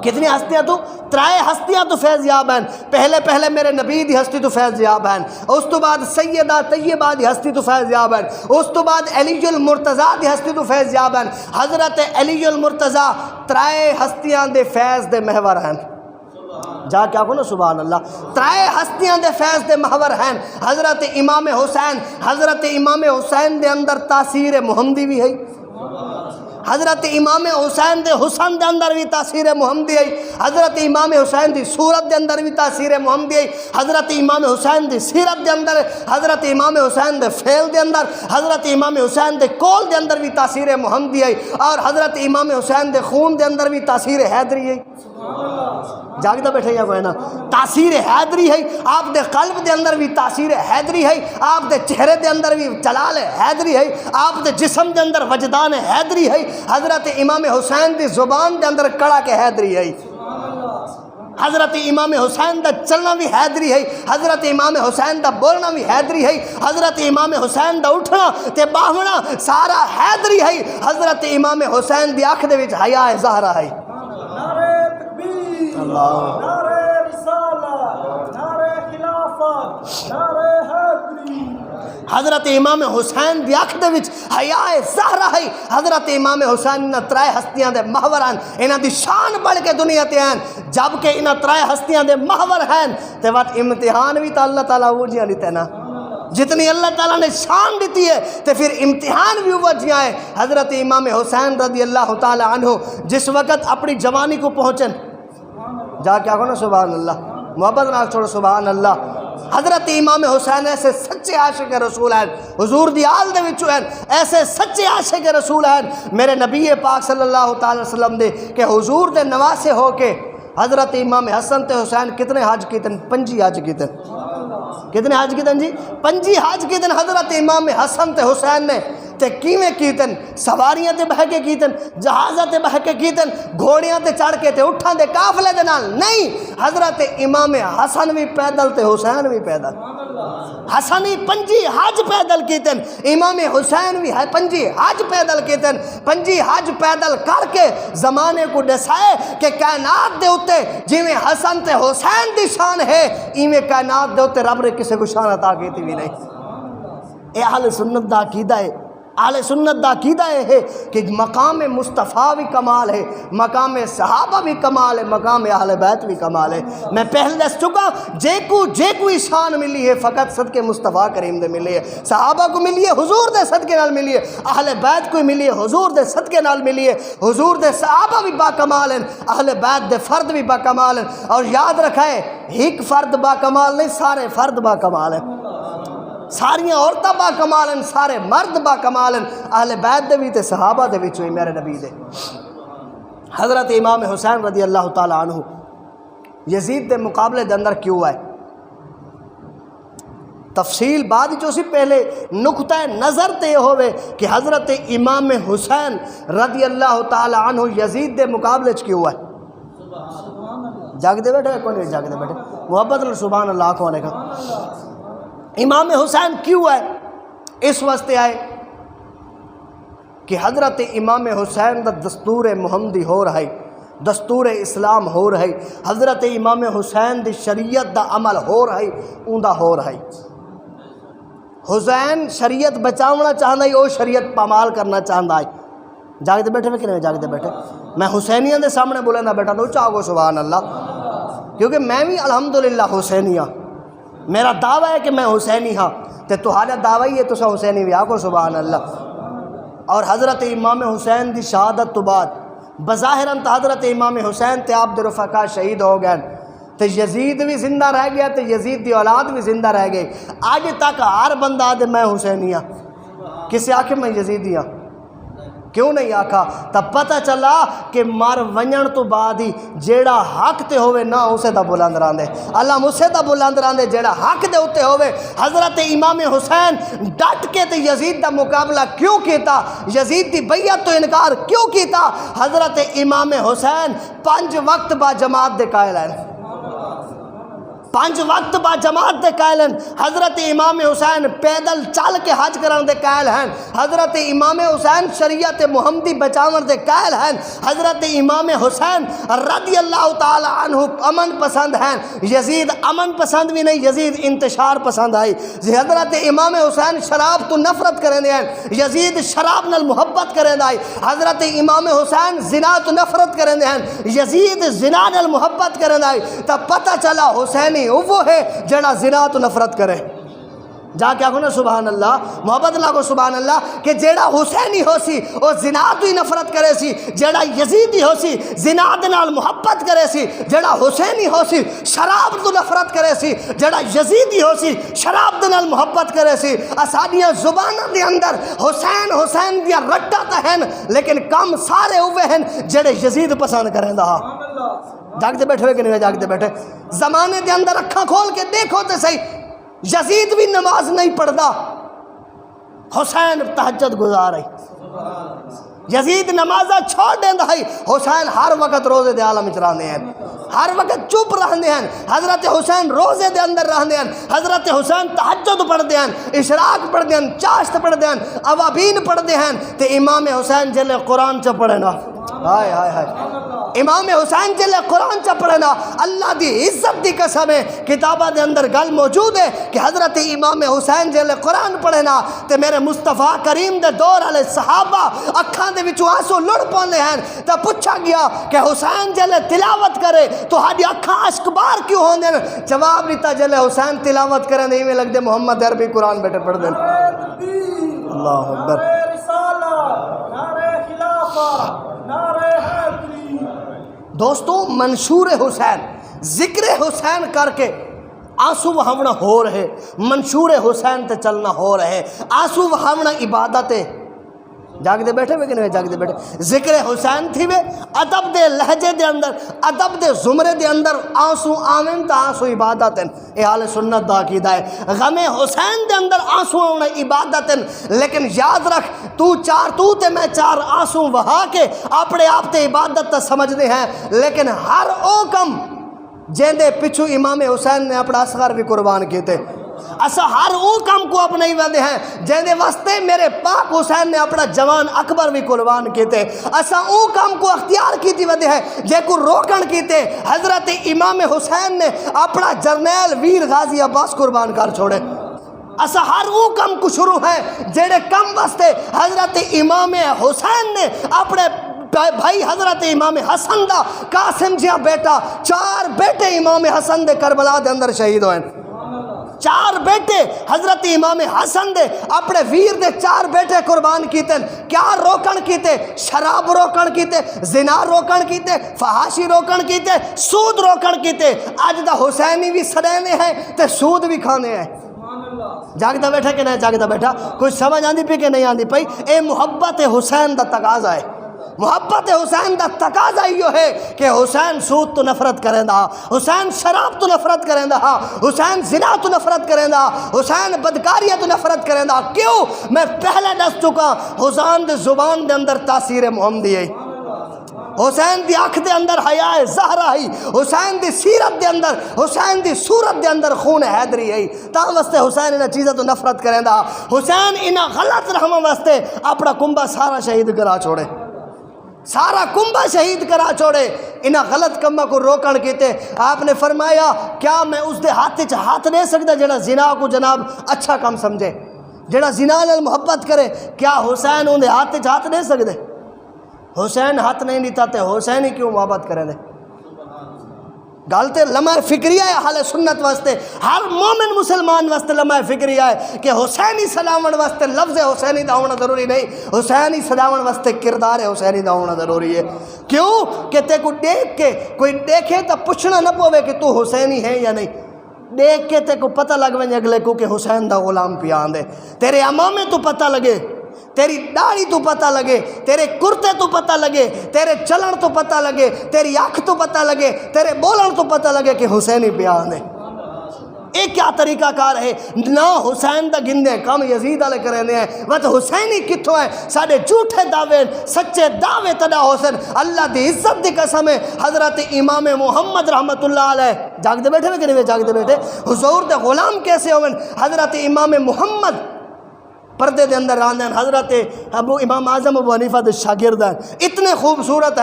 کتنی ہستیاں تو؟ 3 ہستیاں تو فیض یاب ہیں. پہلے میرے نبی دی ہستی تو فیض یاب ہیں, اس تو بعد سیدہ طیبہ دی ہستی تو فیض یاب ہیں, اس تو بعد علی المرتضیٰ دی ہستی تو فیض یاب ہیں. حضرت علی المرتضیٰ 3 ہستیاں دے فیض دے محور ہیں. جا کے آکھو نا سبحان اللہ. ترائے ہستیاں دے فیض دے محور ہیں. حضرت امام حسین، حضرت امام حسین دے اندر تاثیر محمدی بھی ہے. حضرت امام حسین دے حسن دے اندر بھی تاثیر محمدی ہے. حضرت امام حسین دی صورت دے اندر بھی تاثیر محمدی ہے. حضرت امام حسین دی سیرت دے اندر، حضرت امام حسین دے فعل دے اندر، حضرت امام حسین دے قول دے اندر بھی تاثیر محمدی ہے. اور حضرت امام حسین دے خون دے اندر بھی تاثیر حیدری ہے. جاگتا بیٹھے یا کوئی نا، تاثیر حیدری ہے. آپ دے قلب دے اندر بھی تاثیر حیدری ہے. آپ دے چہرے دے اندر بھی جلال حیدری ہے. آپ دے جسم دے اندر وجدان حیدری ہے. حضرت امام حسین دی زبان دے اندر کڑا کے حیدری ہے. حضرت امام حسین دا چلنا بھی حیدری ہے. حضرت امام حسین دا بولنا بھی حیدری ہے. حضرت امام حسین دا اٹھنا تے باہنا سارا حیدری ہے. حضرت امام حسین دی آنکھ دے وچ حیا زہرا ہے. نعرہ تکبیر، نعرہ رسالت، نعرہ خلافت، نعرہ حیدری. حضرت امام حسین دی آنکھ دے وچ حیا زہرا ہے. حضرت امام حسین انہاں ترائے ہستیاں دے محور ہیں. انہاں دی شان بڑھ کے دنیا تے ہیں. جب کہ انہاں ترائے ہستیاں دے محور ہیں تے وقت امتحان بھی تا اللہ تعالیٰ وہ جیاں لیتے نا. جتنی اللہ تعالیٰ نے شان دیتی ہے تو پھر امتحان بھی وہ جیاں ہے. حضرت امام حسین رضی اللہ تعالیٰ عنہ جس وقت اپنی جوانی کو پہنچن، جا کے آگو نا سبحان اللہ، محبت نال چھوڑو سبحان اللہ. حضرت امام حسین ایسے سچے عاشق رسول ہیں. حضور دی آل دے وچوں ہیں ایسے سچے عاشق رسول ہیں میرے نبی پاک صلی اللہ تعالی وسلم دے کہ حضور دے نواسے ہو کے حضرت امام حسن تے حسین کتنے حج کیتن؟ 5 حج کیتن. کتنے حج کیتن جی؟ 5 حج کیتن حضرت امام حسن تے حسین نے. تے کیویں کیتن؟ سواریاں تے بہ کے کیتن، جہازاں تے بہ کے کیتن، گھوڑیاں تے چڑھ کے تے اٹھاں دے قافلے دے نال نہیں. حضرت امام حسن بھی پیدل تے حسین بھی پیدل. حسن ہی 5 حج پیدل کیتن، امام حسین بھی 5 حج پیدل کیتن. 5 حج پیدل کر کے زمانے کو دسائے کہ کائنات دے اتے جویں حسن تے حسین دی شان ہے ایویں کائنات دے اتے رب نے کسے کو شان عطا کیتی بھی نہیں. اے اہل سنت دا عقیدہ ہے. اہل سنت دا عقیدہ ہے کہ مقام مصطفیٰ بھی کمال ہے، مقام صحابہ بھی کمال ہے، مقام اہل بیت بھی کمال ہے. میں پہلے دس چکا جے کوئی شان ملی ہے فقط صدقے مصطفیٰ کریم دے ملی ہے. صحابہ کو ملی ہے حضور دے صدقے نال ملی ہے. اہل بیت کو ملی ہے حضور دے صدقے نال ملی ہے. حضور دے صحابہ بھی با کمال ہیں، اہل بیت دے فرد بھی با کمال ہیں. اور یاد رکھائے ایک فرد با کمال نہیں، سارے فرد با کمال ہیں. ساریاں عورتیں با کمال ہیں، سارے مرد با کمال ہیں. اہل بیت دے بھی تے صحابہ دے وچوں میرے نبی دے. حضرت امام حسین رضی اللہ تعالیٰ عنہ یزید دے مقابلے دے اندر کیوں آئے؟ تفصیل بعد جو سی پہلے نقطہ نظر تے ہوئے کہ حضرت امام حسین رضی اللہ تعالیٰ عنہ یزید دے مقابلے کیوں آئے. جاگ دے بیٹھے کون نہیں جاگ دے بیٹھے محبت سبحان اللہ کون کا. امام حسین کیوں آئے؟ اس واسطے آئے کہ حضرت امام حسین دا دستور محمدی ہو رہا ہے، دستور اسلام ہو رہا ہے. حضرت امام حسین دی شریعت دا عمل ہو رہا ہے، اوندا ہو رہا ہے. حسین شریعت بچاونا چاہتا ہے، وہ شریعت پامال کرنا چاہتا ہے. جاگتے بیٹھے میں کہ نہیں جاگتے بیٹھے؟ میں حسینیاں دے سامنے بولنا بیٹھا تو چاہو سبحان اللہ، کیونکہ میں بھی الحمدللہ حسینی ہاں. میرا دعویٰ ہے کہ میں حسینی ہاں تے تہاڈا دعویٰ ہی ہے تسا حسینی بھی آکو سبحان اللہ. اور حضرت امام حسین دی شہادت تو بعد بظاہراً تو حضرت امام حسین تے آپ دے رفقا شہید ہو گئے تے یزید بھی زندہ رہ گیا تے یزید دی اولاد بھی زندہ رہ گئی. آج تک ہر بندہ آدھے میں حسینی ہاں، کسی آکھے میں یزیدی ہاں، کیوں نہیں آکھا؟ تب پتہ چلا کہ مر ونجن تو بعد ہی جیڑا حق تے ہوئے نہ اسے دا بلند راندے، اللہ اسے دا بلند راندے جیڑا حق دے ہوتے ہوئے. حضرت امام حسین ڈٹ کے تے یزید دا مقابلہ کیوں کیتا؟ یزید دی بیعت تو انکار کیوں کیتا؟ حضرت امام حسین 5 وقت با جماعت دے قائل ہیں. 5 وقت با جماعت دے قائل ہیں، حضرت امام حسین پیدل چل کے حج کرن دے قائل ہیں، حضرت امام حسین شریعت محمدی بچاون دے قائل ہیں، حضرت امام حسین رضی اللہ تعالی عنہ امن پسند ہیں، یزید امن پسند بھی نہیں، یزید انتشار پسند آئی۔ حضرت امام حسین شراب تو نفرت کریں دے ہیں، یزید شراب نال محبت کریں دے آئی۔ حضرت امام حسین زنا تو نفرت کریں دے ہیں، یزید زنا نال محبت کریں دے آئی۔ تب پتہ چلا حسینی وہ ہے جڑا زنا تو نفرت کرے۔ جا کے آگو نا سبحان اللہ، محبت اللہ کو سبحان اللہ، کہ جیڑا حسینی ہو سی وہ زنا تو ہی نفرت کرے سی، جیڑا یزیدی ہو سی زنا دے نال محبت کرے سی، جیڑا حسینی ہو سی شراب تو نفرت کرے سی، جیڑا یزیدی ہو سی شراب دے نال محبت کرے سی۔ اساڈیاں زباناں دے اندر حسین حسین دیا رٹا تے ہیں، لیکن کم سارے ہوئے ہیں جیڑے یزید پسند کریں دا۔ جاگتے بیٹھے ہوئے کہ نہیں جاگتے بیٹھے؟ زمانے دے اندر اکھاں کھول کے دیکھو تے صحیح، یزید بھی نماز نہیں پڑھدا، حسین تہجد گزار ہے۔ یزید نمازہ چھوڑ دیندا ہے، حسین ہر وقت روزے دے عالم وچ رہندے ہیں، ہر وقت چپ رہندے ہیں۔ حضرت حسین روزے دے اندر رہندے ہیں، حضرت حسین تہجد پڑھدے ہیں، اشراق پڑھدے ہیں، چاشت پڑھدے ہیں، اوابین پڑھدے ہیں، تے امام حسین جلے قرآن چ پڑھے نا، ہائے ہائے ہائے، امام حسین جلے قرآن چ پڑھے نا، اللہ دی عزت دی قسم ہے، کتابہ دے اندر گل موجود ہے کہ حضرت امام حسین جلے قرآن پڑھے نا تے میرے مصطفیٰ کریم دے دور والے صحابہ اکھاں دے وچوں آنسو لڑ پاندے ہیں۔ تے پوچھا گیا کہ حسین جلے تلاوت کرے تو ہاڈی اکھاں اشک بار کیوں ہوندے ہیں؟ جواب دیتا جلے حسین تلاوت کرے نہیں میں لگ دے محمد عربی قرآن بیٹھے پڑھ دیں۔ اللہ اکبر، نعرہ رسالہ، نعرہ خلافہ، نعرہ حیدری۔ دوستو منشور حسین، ذکر حسین کر کے آنسو وہاونا ہو رہے، منشور حسین تے چلنا ہو رہے، آنسو وہاونا عبادت ہے۔ جاگ دے بیٹھے ہوئے کہ نہیں جاگ دے بیٹھے؟ ذکر حسین تھی وے ادب دے لہجے دے اندر، ادب دے زمرے دے اندر آنسو آمن تا آنسو عبادت ہیں۔ اے اہل سنت دا عقیدہ ہے، غم حسین دے اندر آنسو آنا عبادت ہیں۔ لیکن یاد رکھ، تو تے میں چار آنسو وہا کے اپنے آپ تے عبادت تا سمجھنے ہیں، لیکن ہر او کم جیندے پچھو امام حسین نے اپنا اصغر بھی قربان کیتے، اسا ہر او کام کو اپنے ہی ویندے ہیں جیندے واسطے میرے پاک حسین نے اپنا جوان اکبر بھی قربان کیتے، اسا او کام کو اختیار کیتی ویندے ہیں جے کو روکن کیتے حضرت امام حسین نے اپنا جرنیل ویر غازی عباس قربان کر چھوڑے۔ اسا ہر وہ کم کو شروع ہے جیڑے کم واسطے حضرت امام حسین نے اپنے بھائی حضرت امام حسن دا قاسم جہاں بیٹا، 4 بیٹے امام حسن دے کربلا دے اندر شہید ہوئے، 4 بیٹے حضرت امام حسن دے اپنے ویر دے 4 بیٹے قربان کیتے۔ کیا روکن کیتے؟ شراب روکن کیتے، زنا روکن کیتے، فحاشی روکن کیتے، سود روکن کیتے۔ اج دا حسینی بھی سڑینے ہیں تے سود بھی کھانے ہیں۔ جاگتا بیٹھا کہ نہیں جاگتا بیٹھا؟ کچھ سمجھ آندی پی کہ نہیں آندی پئی؟ اے محبت حسین دا تقاضا ہے، محبت حسین دا تقاضا ہیو ہے کہ حسین سود تو نفرت کریں دا، حسین شراب تو نفرت کریں دا، حسین زنا تو نفرت کریں دا، حسین بدکاریہ تو نفرت کریں دا۔ کیوں؟ میں پہلے دس چکا، حسین دے زبان دے اندر تاثیر محمدی ہے، حسین دی آنکھ دے اندر حیا زہرا ہے، حسین دی سیرت دے اندر، حسین دی صورت دے اندر خون حیدری ہے۔ تا واسطے حسین انہاں چیزاں تو نفرت کریں دا، حسین انہاں غلط رحمہ واسطے اپنا کنبہ سارا شہید کرا چھوڑے، سارا کنبہ شہید کرا چھوڑے، انہاں غلط کمہ کو روکن کیتے۔ آپ نے فرمایا کیا میں اس دے ہاتھ دے سکتا جڑا زنا کو جناب اچھا کم سمجھے، جڑا زنا نال محبت کرے؟ کیا حسین ان دے ہاتھ دے سکتے؟ حسین ہاتھ نہیں دیتا تے حسین ہی کیوں محبت کرے دے؟ گالتے لمحہ فکریہ ہے اہل سنت واسطے، ہر مومن مسلمان واسطے لمحہ فکریہ ہے کہ حسینی سلاون واسطے لفظ حسینی دا ہونا ضروری نہیں، حسینی سلاون واسطے کردار حسینی دا ہونا ضروری ہے۔ کیوں کہ تے کو دیکھ کے کوئی دیکھے تو پوچھنا نہ پوے کہ تو حسینی ہے یا نہیں، دیکھ کے تے کو پتہ لگ ونجے اگلے کو کہ حسین دا غلام پیان دے، تیرے امامے تو پتہ لگے، تیری داڑھی تو پتہ لگے، تیرے کرتے تو پتہ لگے، تیرے چلن تو پتہ لگے، تیری آنکھ تو پتہ لگے، تیرے بولن تو پتہ لگے کہ حسینی بیان ہے۔ یہ کیا طریقہ کار ہے؟ نہ حسین دا گندے کم یزید والے کرنے ہیں، وہ تو حسینی کتوں ہے؟ سارے جھوٹے دعوے سچے دعوے تدا حسین اللہ دی عزت دی قسم ہے۔ حضرت امام محمد رحمت اللہ علیہ جاگ دے بیٹھے کہ نہیں جاگ دے بیٹھے؟ حضور دے غلام کیسے ہوئے؟ حضرت امام محمد پردے دے اندر آندے ہیں، حضرت امام اعظم ابو حنیفہ دے شاگرد ہیں، اتنے خوبصورت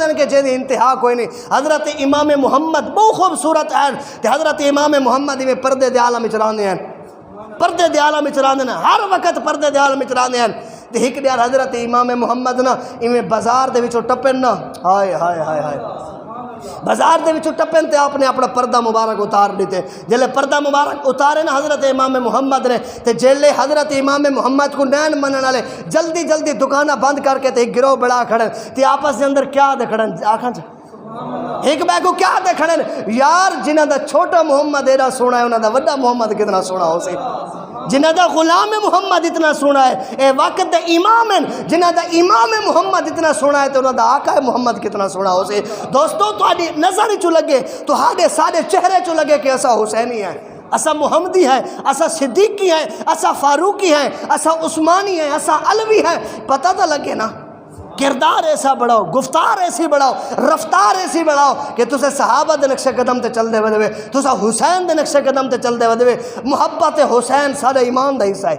ہیں کہ جیدی انتہا کوئی نہیں۔ حضرت امام محمد بہت خوبصورت ہیں کہ حضرت امام محمد میں پردے دے عالم چراندے ہیں، پردے دے عالم چراندے ہیں، ہر وقت پردے دے عالم چراندے ہیں۔ تے ایک دیار حضرت امام محمد نا ایویں بازار دے وچوں ٹپن نا، ہائے ہائے ہائے ہائے، بازار دے وچوں ٹپن تے آپ نے اپنا پردہ مبارک اتار دیتے۔ جلے پردہ مبارک اتارے نا حضرت امام محمد نے تے جلے حضرت امام محمد کو نین منن والے جلدی جلدی دکانہ بند کر کے تے گروہ بڑا کھڑن تے آپس دے اندر کیا دکھڑن آکھاں ایک بے کو کیا دکھڑن یار جنہاں دا چھوٹا محمد ایڈا سونا ہے انہاں دا وڈا محمد کتنا سونا ہو سی، جنہاں دا غلام محمد اتنا سونا ہے اے وقت دا امام ہیں، جنہاں دا امام محمد اتنا سونا ہے تو انہاں دا آقا محمد کتنا سونا ہو سی۔ دوستو تو آڈی نظر ہی چو لگے تو ہاڑے سارے چہرے چو لگے کہ ایسا حسینی ہے، ایسا محمدی ہے، ایسا صدیقی ہے، ایسا فاروقی ہے، ایسا عثمانی ہے، ایسا علوی ہے، پتہ تو لگے نا۔ کردار ایسا بڑھاؤ، گفتار ایسی بڑھاؤ، رفتار ایسی بڑھاؤ کہ تسے صحابہ دے نقش قدم تے چل دے ودے، تسا حسین دے نقش قدم تے چل دے ودے۔ محبت حسین سارے ایمان دا حصہ ہے،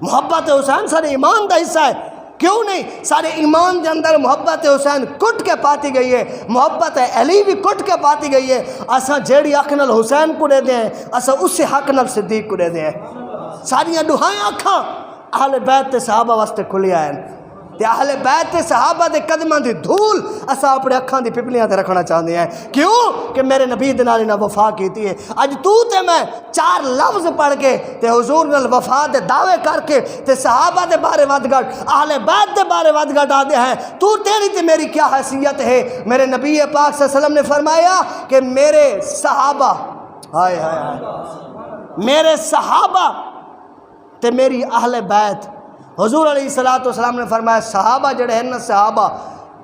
محبت حسین سارے ایمان دا حصہ ہے۔ کیوں نہیں؟ سارے ایمان دے اندر محبت حسین کٹ کے پاتی گئی ہے، محبت علی بھی کٹ کے پاتی گئی ہے۔ اساں جیڑی حق نال حسین کو دے دیں اساں اسی حق نال صدیق کو دے دیں۔ ساریاں دعائیں اکھاں اہل بیت تے صحابہ واسطے کھلی آئیں تے اہل بیت تے صحابہ دے قدماں دی دھول اساں اپنے اکھاں دی پپلیاں تے رکھنا چاہتے ہیں۔ کیوں کہ میرے نبی دے نال انہاں وفا کیتی ہے۔ اج تو تے میں 4 لفظ پڑھ کے تے حضور نال وفا دے دعوے کر کے تے صحابہ دے بارے ود گٹ اہل بیت دے بارے ود گٹ آدے ہیں، تو تیری تے میری کیا حیثیت ہے؟ میرے نبی پاک صلی اللہ علیہ وسلم نے فرمایا کہ میرے صحابہ ہائے ہائے ہائے میرے صحابہ تے میری اہل بیت، حضور علیہ السلام نے فرمایا صحابہ جڑے ہیں نا صحابہ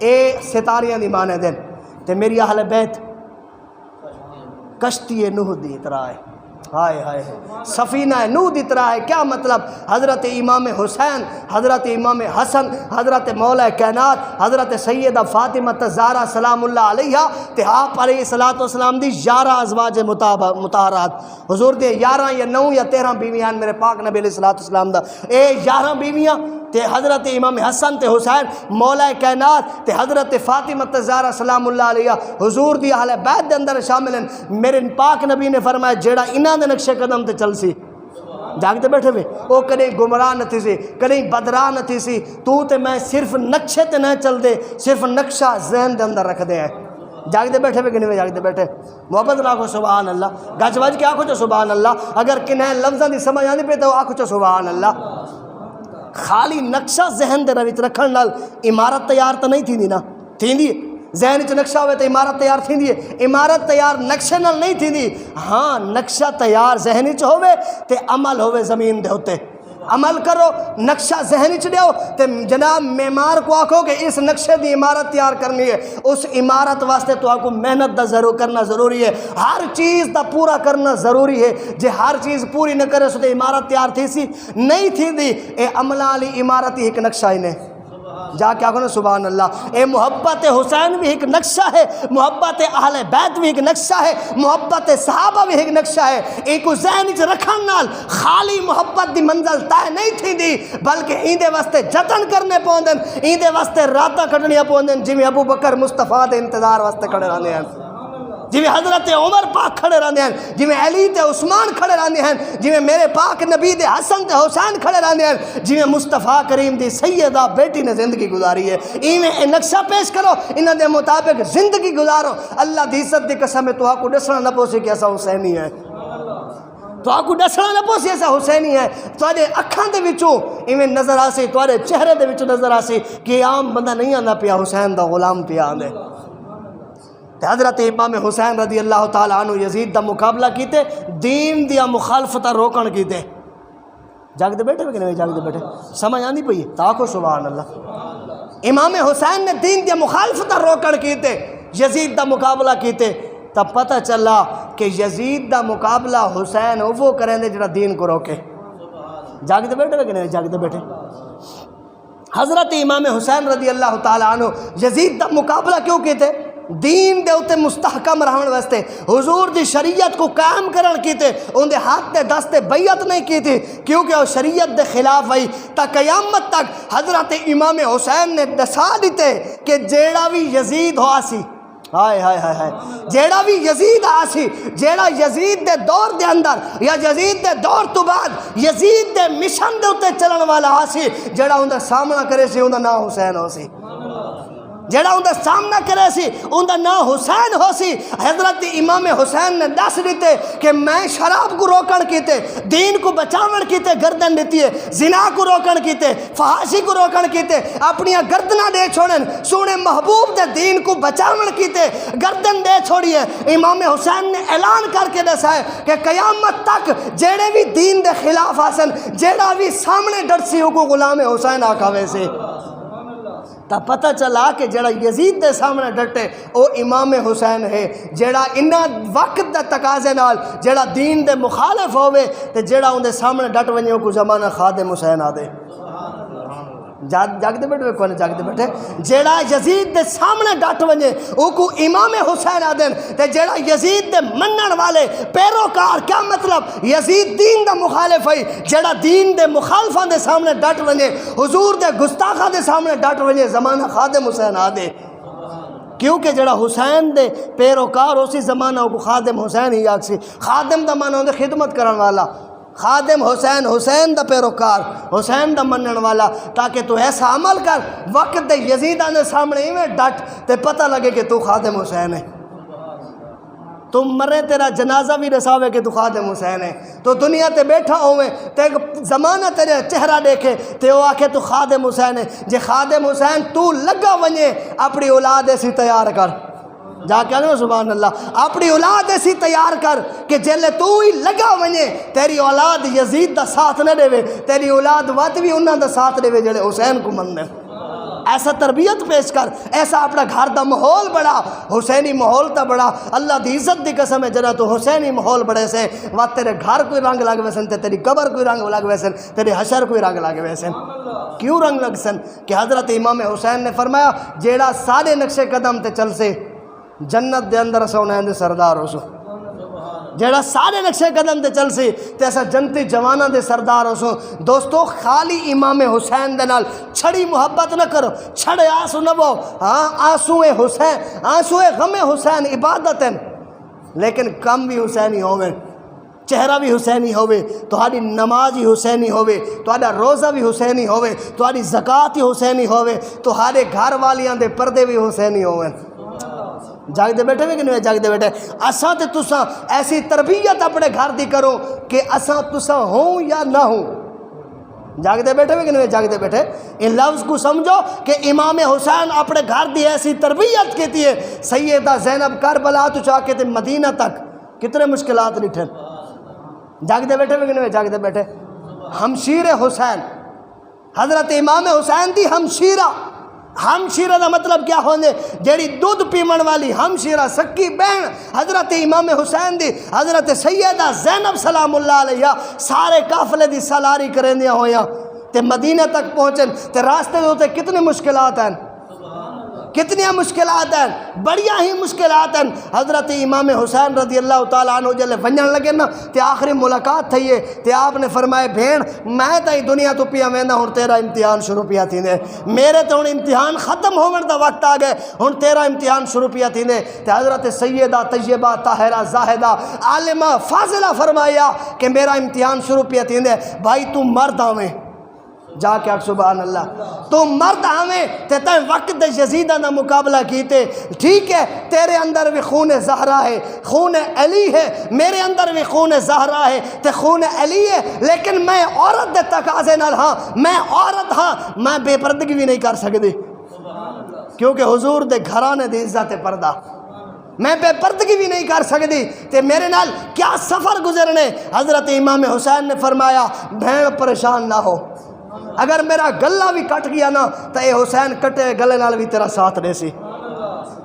اے ستاریاں دی مانے دن تے میری اہل بیت کشتی نوح دی طرح ہے، ہائے ہائے سفینہ نوح دی طرح ہے۔ کیا مطلب؟ حضرت امام حسین، حضرت امام حسن، حضرت مولا کائنات حضرت سیدہ فاطمہ الزہرا سلام اللہ علیہ تے آپ علیہ السلام دی 11 ازواج مطہرات، حضور دے 11 یا 9 یا 13 بیویاں میرے پاک نبی علیہ السلام دا، اے 11 بیویاں تے حضرت امام حسن تے حسین مولا کائنات تے حضرت فاطمہ الزہرا سلام اللہ علیہ حضور دی اہل بیت دے اندر شامل ہیں۔ میرے پاک نبی نے فرمایا جیڑا انہاں دے نقش قدم تے چل سی جاگتے بیٹھے ہوئے وہ کدیں گمراہ نہ تھی سی، کدیں بدراہ نہ تھی سی۔ تو تے میں صرف نقشے تے نہ چل دے، صرف نقشہ ذہن دے اندر رکھ دے ہیں۔ جاگتے بیٹھے ہوئے کہ نہیں جاگتے بیٹھے؟ محبت نہ آکھو سبحان اللہ، گج وج کے آکھو چو سبحان اللہ، اگر کنہیں لفظاں دی سمجھ آنے پہ تو آکھو چو سبحان اللہ۔ خالی نقشہ ذہن دے رویت رکھن نال عمارت تیار تو نہیں تھی نا، تھی دی ذہن چ نقشہ ہوئے تو عمارت تیار تھی دی، عمارت تیار نقشے نال نہیں تھی دی۔ ہاں نقشہ تیار ذہنی چ ہوئے تے عمل ہوئے زمین دے ہوتے، عمل کرو نقشہ ذہنی چ دیو تے جناب معمار کو آکھو کہ اس نقشے دی عمارت تیار کرنی ہے، اس عمارت واسطے تو آکو محنت دا ضرور کرنا ضروری ہے، ہر چیز دا پورا کرنا ضروری ہے۔ جے ہر چیز پوری نہ کرے سو تے عمارت تیار تھی سی نہیں تھی دی۔ اے عملہ علی عمارت ہی ایک نقشہ ہی نے، جا کے آکھو نا سبحان اللہ۔ اے محبت حسین بھی ایک نقشہ ہے، محبت اہل بیت بھی ایک نقشہ ہے، محبت صحابہ بھی ایک نقشہ ہے۔ ایک ذہن وچ رکھن نال خالی محبت دی منزل طے نہیں تھی دی، بلکہ ایندے واسطے جتن کرنے پوندن، ایندے واسطے راتاں کڈنیاں پوندن، جویں ابو بکر مصطفیٰ دے انتظار واسطے کھڑے رہندے ہیں، جویں حضرت عمر پاک کھڑے رہندے ہیں، جویں علی تے عثمان کھڑے رہندے ہیں، جویں میرے پاک نبی دے حسن تے حسین کھڑے رہندے ہیں، جویں مصطفیٰ کریم دی سیدہ بیٹی نے زندگی گزاری ہے۔ ایویں نقشہ پیش کرو، انہاں دے مطابق زندگی گزارو۔ اللہ دی عزت دی قسم تو آکو دسنا نہ پوسی کہ ایسا حسینی ہے، تو آکو دسنا نہ پوسی ایسا حسینی ہے۔ تواڈے اکھاں دے وچوں ایویں نظر آسی، تواڈے چہرے دے وچوں نظر آسی کہ عام بندہ نہیں آندا پیا حسین دا غلام پیا آندے۔ حضرت امام حسین رضی اللہ تعالیٰ عنہ یزید دا مقابلہ کیتے، دین دیا مخالفتہ روکن کیتے۔ جاگتے بیٹھے کہ نہیں جاگتے بیٹھے؟ سمجھ آندی پئی تاکو سبحان اللہ۔ امام حسین نے دین دیا مخالفتہ روکن کیتے، یزید دا مقابلہ کیتے۔ تب پتہ چلا کہ یزید دا مقابلہ حسین وہ کریں دے جڑا دین کو روکے. جاگتے بیٹھے کہ نہیں جاگتے بیٹھے؟ حضرت امام حسین رضی اللہ تعالیٰ عنہ یزید دا مقابلہ کیوں کیتے؟ دین دے اتے مستحکم رہن واسطے، حضور دی شریعت کو قائم کرن کیتے. ان دے ہاتھ دے دست بیعت نہیں کی تھی کیونکہ وہ شریعت دے خلاف ہوئی. تا قیامت تک حضرت امام حسین نے دسا دیتے کہ جیڑا بھی یزید ہو آسی، ہائے ہائے ہائے ہائے، جیڑا بھی یزید آسی، جیڑا یزید دے دور دے اندر یا یزید دے دور تو بعد یزید دے مشن دے اتے چلن والا آسی، جیڑا ان دا سامنا کرے سی ان دا نام حسین ہو سی. جیڑا ان دا سامنا کرے سی ان دا نام حسین ہو سی. حضرت امام حسین نے دس دیتے کہ میں شراب کو روکن کیتے، دین کو بچاون کیتے گردن دیتی ہے، زنا کو روکن کیتے، فحاشی کو روکن کیتے، اپنی گردنہ دے چھوڑن، سونے محبوب دے دین کو بچاون کیتے گردن دے چھوڑیے. امام حسین نے اعلان کر کے دسا ہے کہ قیامت تک جیڑے بھی دین دے خلاف آسن، جیڑا بھی سامنے ڈٹ سی ہو کو غلام حسین آکھاوے سے. تا پتہ چلا کہ جڑا یزید دے سامنے ڈٹے او امام حسین ہے. جڑا انہا وقت دے تقاضے نال جڑا دین دے مخالف ہوئے تے جڑا ان دے سامنے ڈٹ ونجے کو زمانہ خادم حسین آ دے. جاگتے بیٹھے کون جاگتے بیٹھے؟ جیڑا یزید دے سامنے ڈٹ ونجے او کو امام حسین آ دین. تے جیڑا یزید دے منن والے پیروکار، کیا مطلب یزید دین دا مخالف ہے، جیڑا دین دے مخالفاں دے سامنے ڈٹ ونجے، حضور دے گستاخاں دے سامنے ڈٹ ونجے، زمانہ خادم حسین آ دے. کیونکہ جڑا حسین دے پیروکار اسی زمانہ کو خادم حسین ہی آکسی. خادم دا معنی ہوندے خدمت کرن والا، خادم حسین، حسین دا پیروکار، حسین دا منن والا. تاکہ تو ایسا عمل کر وقت دے یزیداں دے سامنے ایویں ڈٹ تے پتہ لگے کہ تو خادم حسین ہے. تم مرے تیرا جنازہ بھی رساوے کہ تو خادم حسین ہے. تو دنیا تے بیٹھا ہوئے تے زمانہ تیرے چہرہ دیکھے تے وہ آکھے تو خادم حسین ہے. جے خادم حسین تو لگا ونجے اپنی اولاد ایسی تیار کر. جا کے آنے سبحان اللہ، اپنی اولاد ایسی تیار کر کہ جلے تو ہی لگا ونجے تیری اولاد یزید دا ساتھ نہ دے، تیری اولاد وقت بھی انہاں دا ساتھ دے جڑے حسین کو مننے. ایسا تربیت پیش کر، ایسا اپنا گھر دا ماحول بڑا، حسینی ماحول تا بڑا. اللہ دی عزت دی قسم ہے جنا تو حسینی ماحول بڑے سے وقت تیرے گھر کوئی رنگ لگ ویسن، تیری قبر کوئی رنگ لگ ویسن، تیرے حشر کوئی رنگ لگ ویسن. کیوں رنگ لگ سن؟ کہ حضرت امام حسین نے فرمایا جیڑا سارے نقش قدم تے چل سے جنت دے اندر سونے دے سردار ہو سو. جیڑا سارے نقشے قدم دے چل سی تے ایسا جنتی جوانہ دے سردار ہو سو. دوستو خالی امام حسین دے نال چھڑی محبت نہ کرو، چھڑے آنسو نہ بو. ہاں آنسوے حسین، آنسوے غم حسین عبادت ہیں، لیکن کم بھی حسینی ہوئے، چہرہ بھی حسینی ہوئے، تہاڈی نماز ہی حسینی ہوئے، تہاڈا روزہ بھی حسینی ہوئے، تہاڈی زکوٰۃ ہی حسینی ہوئے، تہاڈے گھر والیاں دے پردے بھی حسینی ہوئے. جاگتے بیٹھے ہوئے کہ نہیں جاگتے بیٹھے؟ اساں تے تساں ایسی تربیت اپنے گھر دی کرو کہ اساں تساں ہوں یا نہ ہوں. جاگتے بیٹھے ہوئے کہ نہیں جاگتے بیٹھے؟ ان لفظ کو سمجھو کہ امام حسین اپنے گھر دی ایسی تربیت کیتی ہے. سیدہ زینب کربلا تو چاہ کے تے مدینہ تک کتنے مشکلات نٹھن. جاگتے بیٹھے ہوئے کہ نہیں جاگتے بیٹھے؟ ہمشیر حسین، حضرت امام حسین دی ہمشیرہ. ہمشیرہ دا مطلب کیا ہوندے؟ جیڑی دودھ پیمن والی ہمشیرہ، سکی بہن حضرت امام حسین دی حضرت سیدہ زینب سلام اللہ علیہ سارے قافلے دی سالاری کریں دیا ہویاں تے مدینہ تک پہنچن تے راستے دوتے کتنی مشکلات ہیں، کتنی مشکلات ہیں، بڑیاں ہی مشکلات ہیں. حضرت امام حسین رضی اللہ تعالیٰ عنہ جلے ونجن لگے نا تے آخری ملاقات تھی ہے تے آپ نے فرمائے بھین میں تائی دنیا تو پیا ویندہ ہون تیرا امتحان شروع پیا تھی دے، میرے تو ہون امتحان ختم ہونے دا وقت آ گئے، ہون تیرا امتحان شروع پیا تھی دے. تے حضرت سیدہ طیبہ طاہرہ زاہدہ عالمہ فاضلہ فرمایا کہ میرا امتحان شروع پیا تھی دے، بھائی تو مرد آویں. جا کے سبحان اللہ، تو مرد آویں تے تے وقت دے یزیدہ دا مقابلہ کیتے. ٹھیک ہے تیرے اندر بھی خون زہرا ہے، خون علی ہے، میرے اندر بھی خون زہرا ہے تے خون علی ہے، لیکن میں عورت دے تقاضے نال ہاں، میں عورت ہاں، میں بے پردگی بھی نہیں کر سکتی کیونکہ حضور دے گھرانے دی عزت پردہ، میں بے پردگی بھی نہیں کر سکتی تے میرے نال کیا سفر گزرنے. حضرت امام حسین نے فرمایا بہن پریشان نہ ہو، اگر میرا گلہ بھی کٹ گیا نا تو اے حسین کٹے گلے نال بھی تیرا ساتھ دے سی.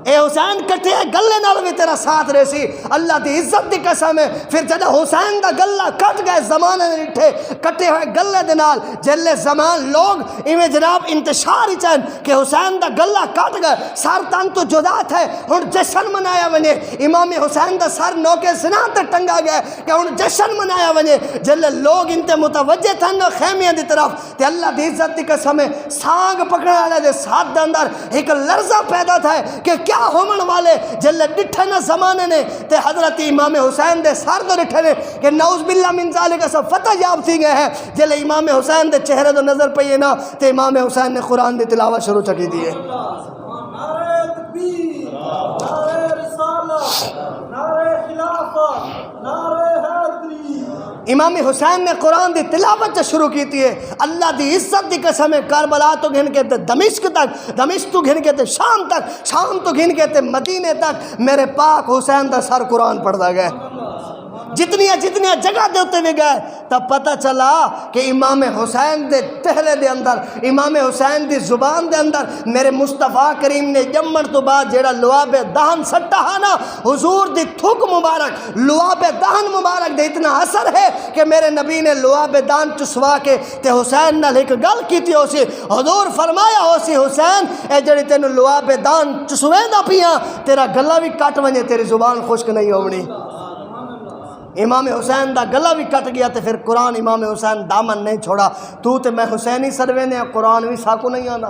اے حسین کٹھے گلے نال بھی تیرا ساتھ رہے سی، اللہ دی عزت دی قسم ہے۔ پھر جدہ حسین دا گلہ کٹ گئے زمانے نے نٹھے کٹے ہوئے گلے دے نال، جلے زمان لوگ ایویں جناب انتشار ہی چاہن کہ حسین دا گلہ کٹ گئے، سر تن تو جدا تھے، ہن جشن منایا ونجے، امام حسین دا سر نوکے زنا تے ٹنگا گیا کہ ہن جشن منایا ونجے، جلے لوگ انتے متوجہ تھے نو خیمیاں دی طرف، تے اللہ دی عزت دی قسم ہے سانگ پکڑنے والے دے ساتھ دے اندر ایک لرزہ پیدا تھا کہ کیا ہومن والے جلے ڈٹھے نہ زمانے نے تے حضرت امام حسین دے سر دے ڈٹھے نے کہ نعوذ باللہ من ذالک سب فتح یاب تھی گئے ہیں، جلے امام حسین دے چہرے دے نظر پئیے نا تے امام حسین نے قرآن دی تلاوت شروع چکی دیئے۔ نعرہ تکبیر، نعرہ رسالت، نعرہ خلافت، نعرہ حیدری۔ امام حسین نے قرآن دی تلاوت جو شروع کی تھی ہے، اللہ دی عزت دی قسم ہے، کربلا تو گھن کے تے دمشق تک، دمشق تو گھن کے تے شام تک، شام تو گھن کے تے مدینے تک میرے پاک حسین دا سر قرآن پڑھتا گئے۔ جتنی جگہ دے ہوتے بھی گئے تب پتہ چلا کہ امام حسین دے تہلے دے اندر، امام حسین دی زبان دے اندر میرے مصطفیٰ کریم نے جمن تو بعد جیڑا لعاب دہن سٹا نا، حضور دی تھک مبارک لعاب دہن مبارک دے اتنا اثر ہے کہ میرے نبی نے لعاب دہن چسوا کے تے حسین نال ایک گل کیتی ہو سی، حضور فرمایا ہو سی حسین اے جڑی تینوں لعاب دہن چسویں دا پیاں تیرا گلا بھی کٹ ونجے تیری زبان خشک نہیں ہونی۔ امام حسین دا گلہ بھی کٹ گیا تے پھر قرآن امام حسین دامن نہیں چھوڑا، تو تے میں حسینی سروینے قرآن بھی ساکو نہیں آنا۔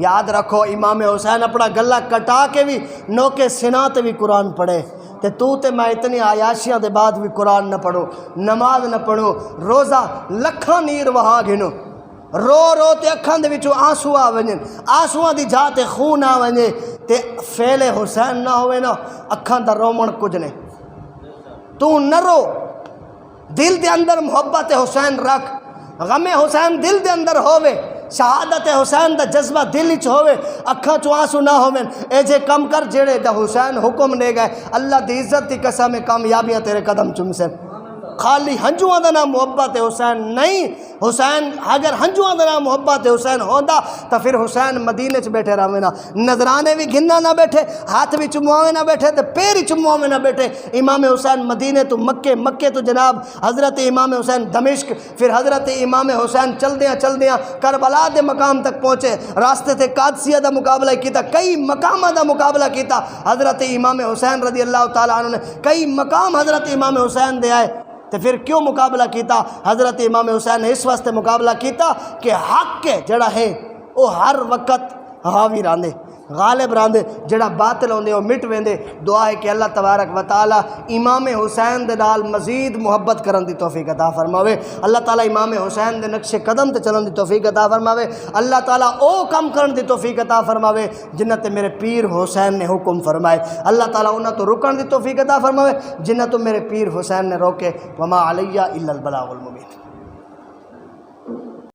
یاد رکھو امام حسین اپنا گلہ کٹا کے بھی نوکے سنا تے بھی قرآن پڑھے، تو تے میں اتنی عیاشیاں دے بعد بھی قرآن نہ پڑھو، نماز نہ پڑھو، روزہ لکھاں نیر وہاں گھنو، رو رو تے اکھاں دے وچوں آنسو آ ونجن، آنسواں دی جا تے خون آ ونجے تے فعل حسین نہ ہوئے نا اکھاں دا رومن کچھ نہیں۔ تو نہ رو، دل دے اندر محبت حسین رکھ، غم حسین دل دے اندر ہووے، شہادت حسین دا جذبہ دل وچ ہووے، اکھاں چوں آنسو نہ ہوون، اے جے کم کر جڑے دا حسین حکم دے گئے، اللہ دی عزت دی قسم کامیابیاں تیرے قدم چومسن۔ خالی ہنجواں دا نام محبت حسین نہیں، حسین اگر ہنجواں دا نام محبت حسین ہوندا تو پھر حسین مدینے چ بیٹھے رہے نا، نظرانے بھی گھننا نہ بیٹھے، ہاتھ بھی چمواوے نہ بیٹھے تے پیر ہی چمواوے نہ بیٹھے۔ امام حسین مدینے تو مکے، مکے تو جناب حضرت امام حسین دمشق، پھر حضرت امام حسین چلدیاں کربلا دے مقام تک پہنچے، راستے تے قادسیہ دا مقابلہ کیتا، کئی مقامہ دا مقابلہ کیتا، حضرت امام حسین رضی اللہ تعالیٰ عنہ نے کئی مقام حضرت امام حسین دے آئے، تو پھر کیوں مقابلہ کیتا؟ حضرت امام حسین نے اس واسطے مقابلہ کیتا کہ حق کے جڑا ہے وہ ہر وقت حاوی راندے، غالب راندے، جڑا باطل ہوندے وہ مٹ ویندے۔ دعا ہے کہ اللہ تبارک و تعالی امام حسین دے نال مزید محبت کرن دی توفیق عطا فرماوے، اللہ تعالی امام حسین دے نقش قدم تے چلن دی توفیق عطا فرماوے، اللہ تعالی او کم کرن دی توفیق عطا فرماوے جنہ تے میرے پیر حسین نے حکم فرمائے، اللہ تعالی انہاں تو رکن دی توفیق عطا فرماوے جنہ تو میرے پیر حسین نے روکے۔ وما علیہ الا البلاغ المبین۔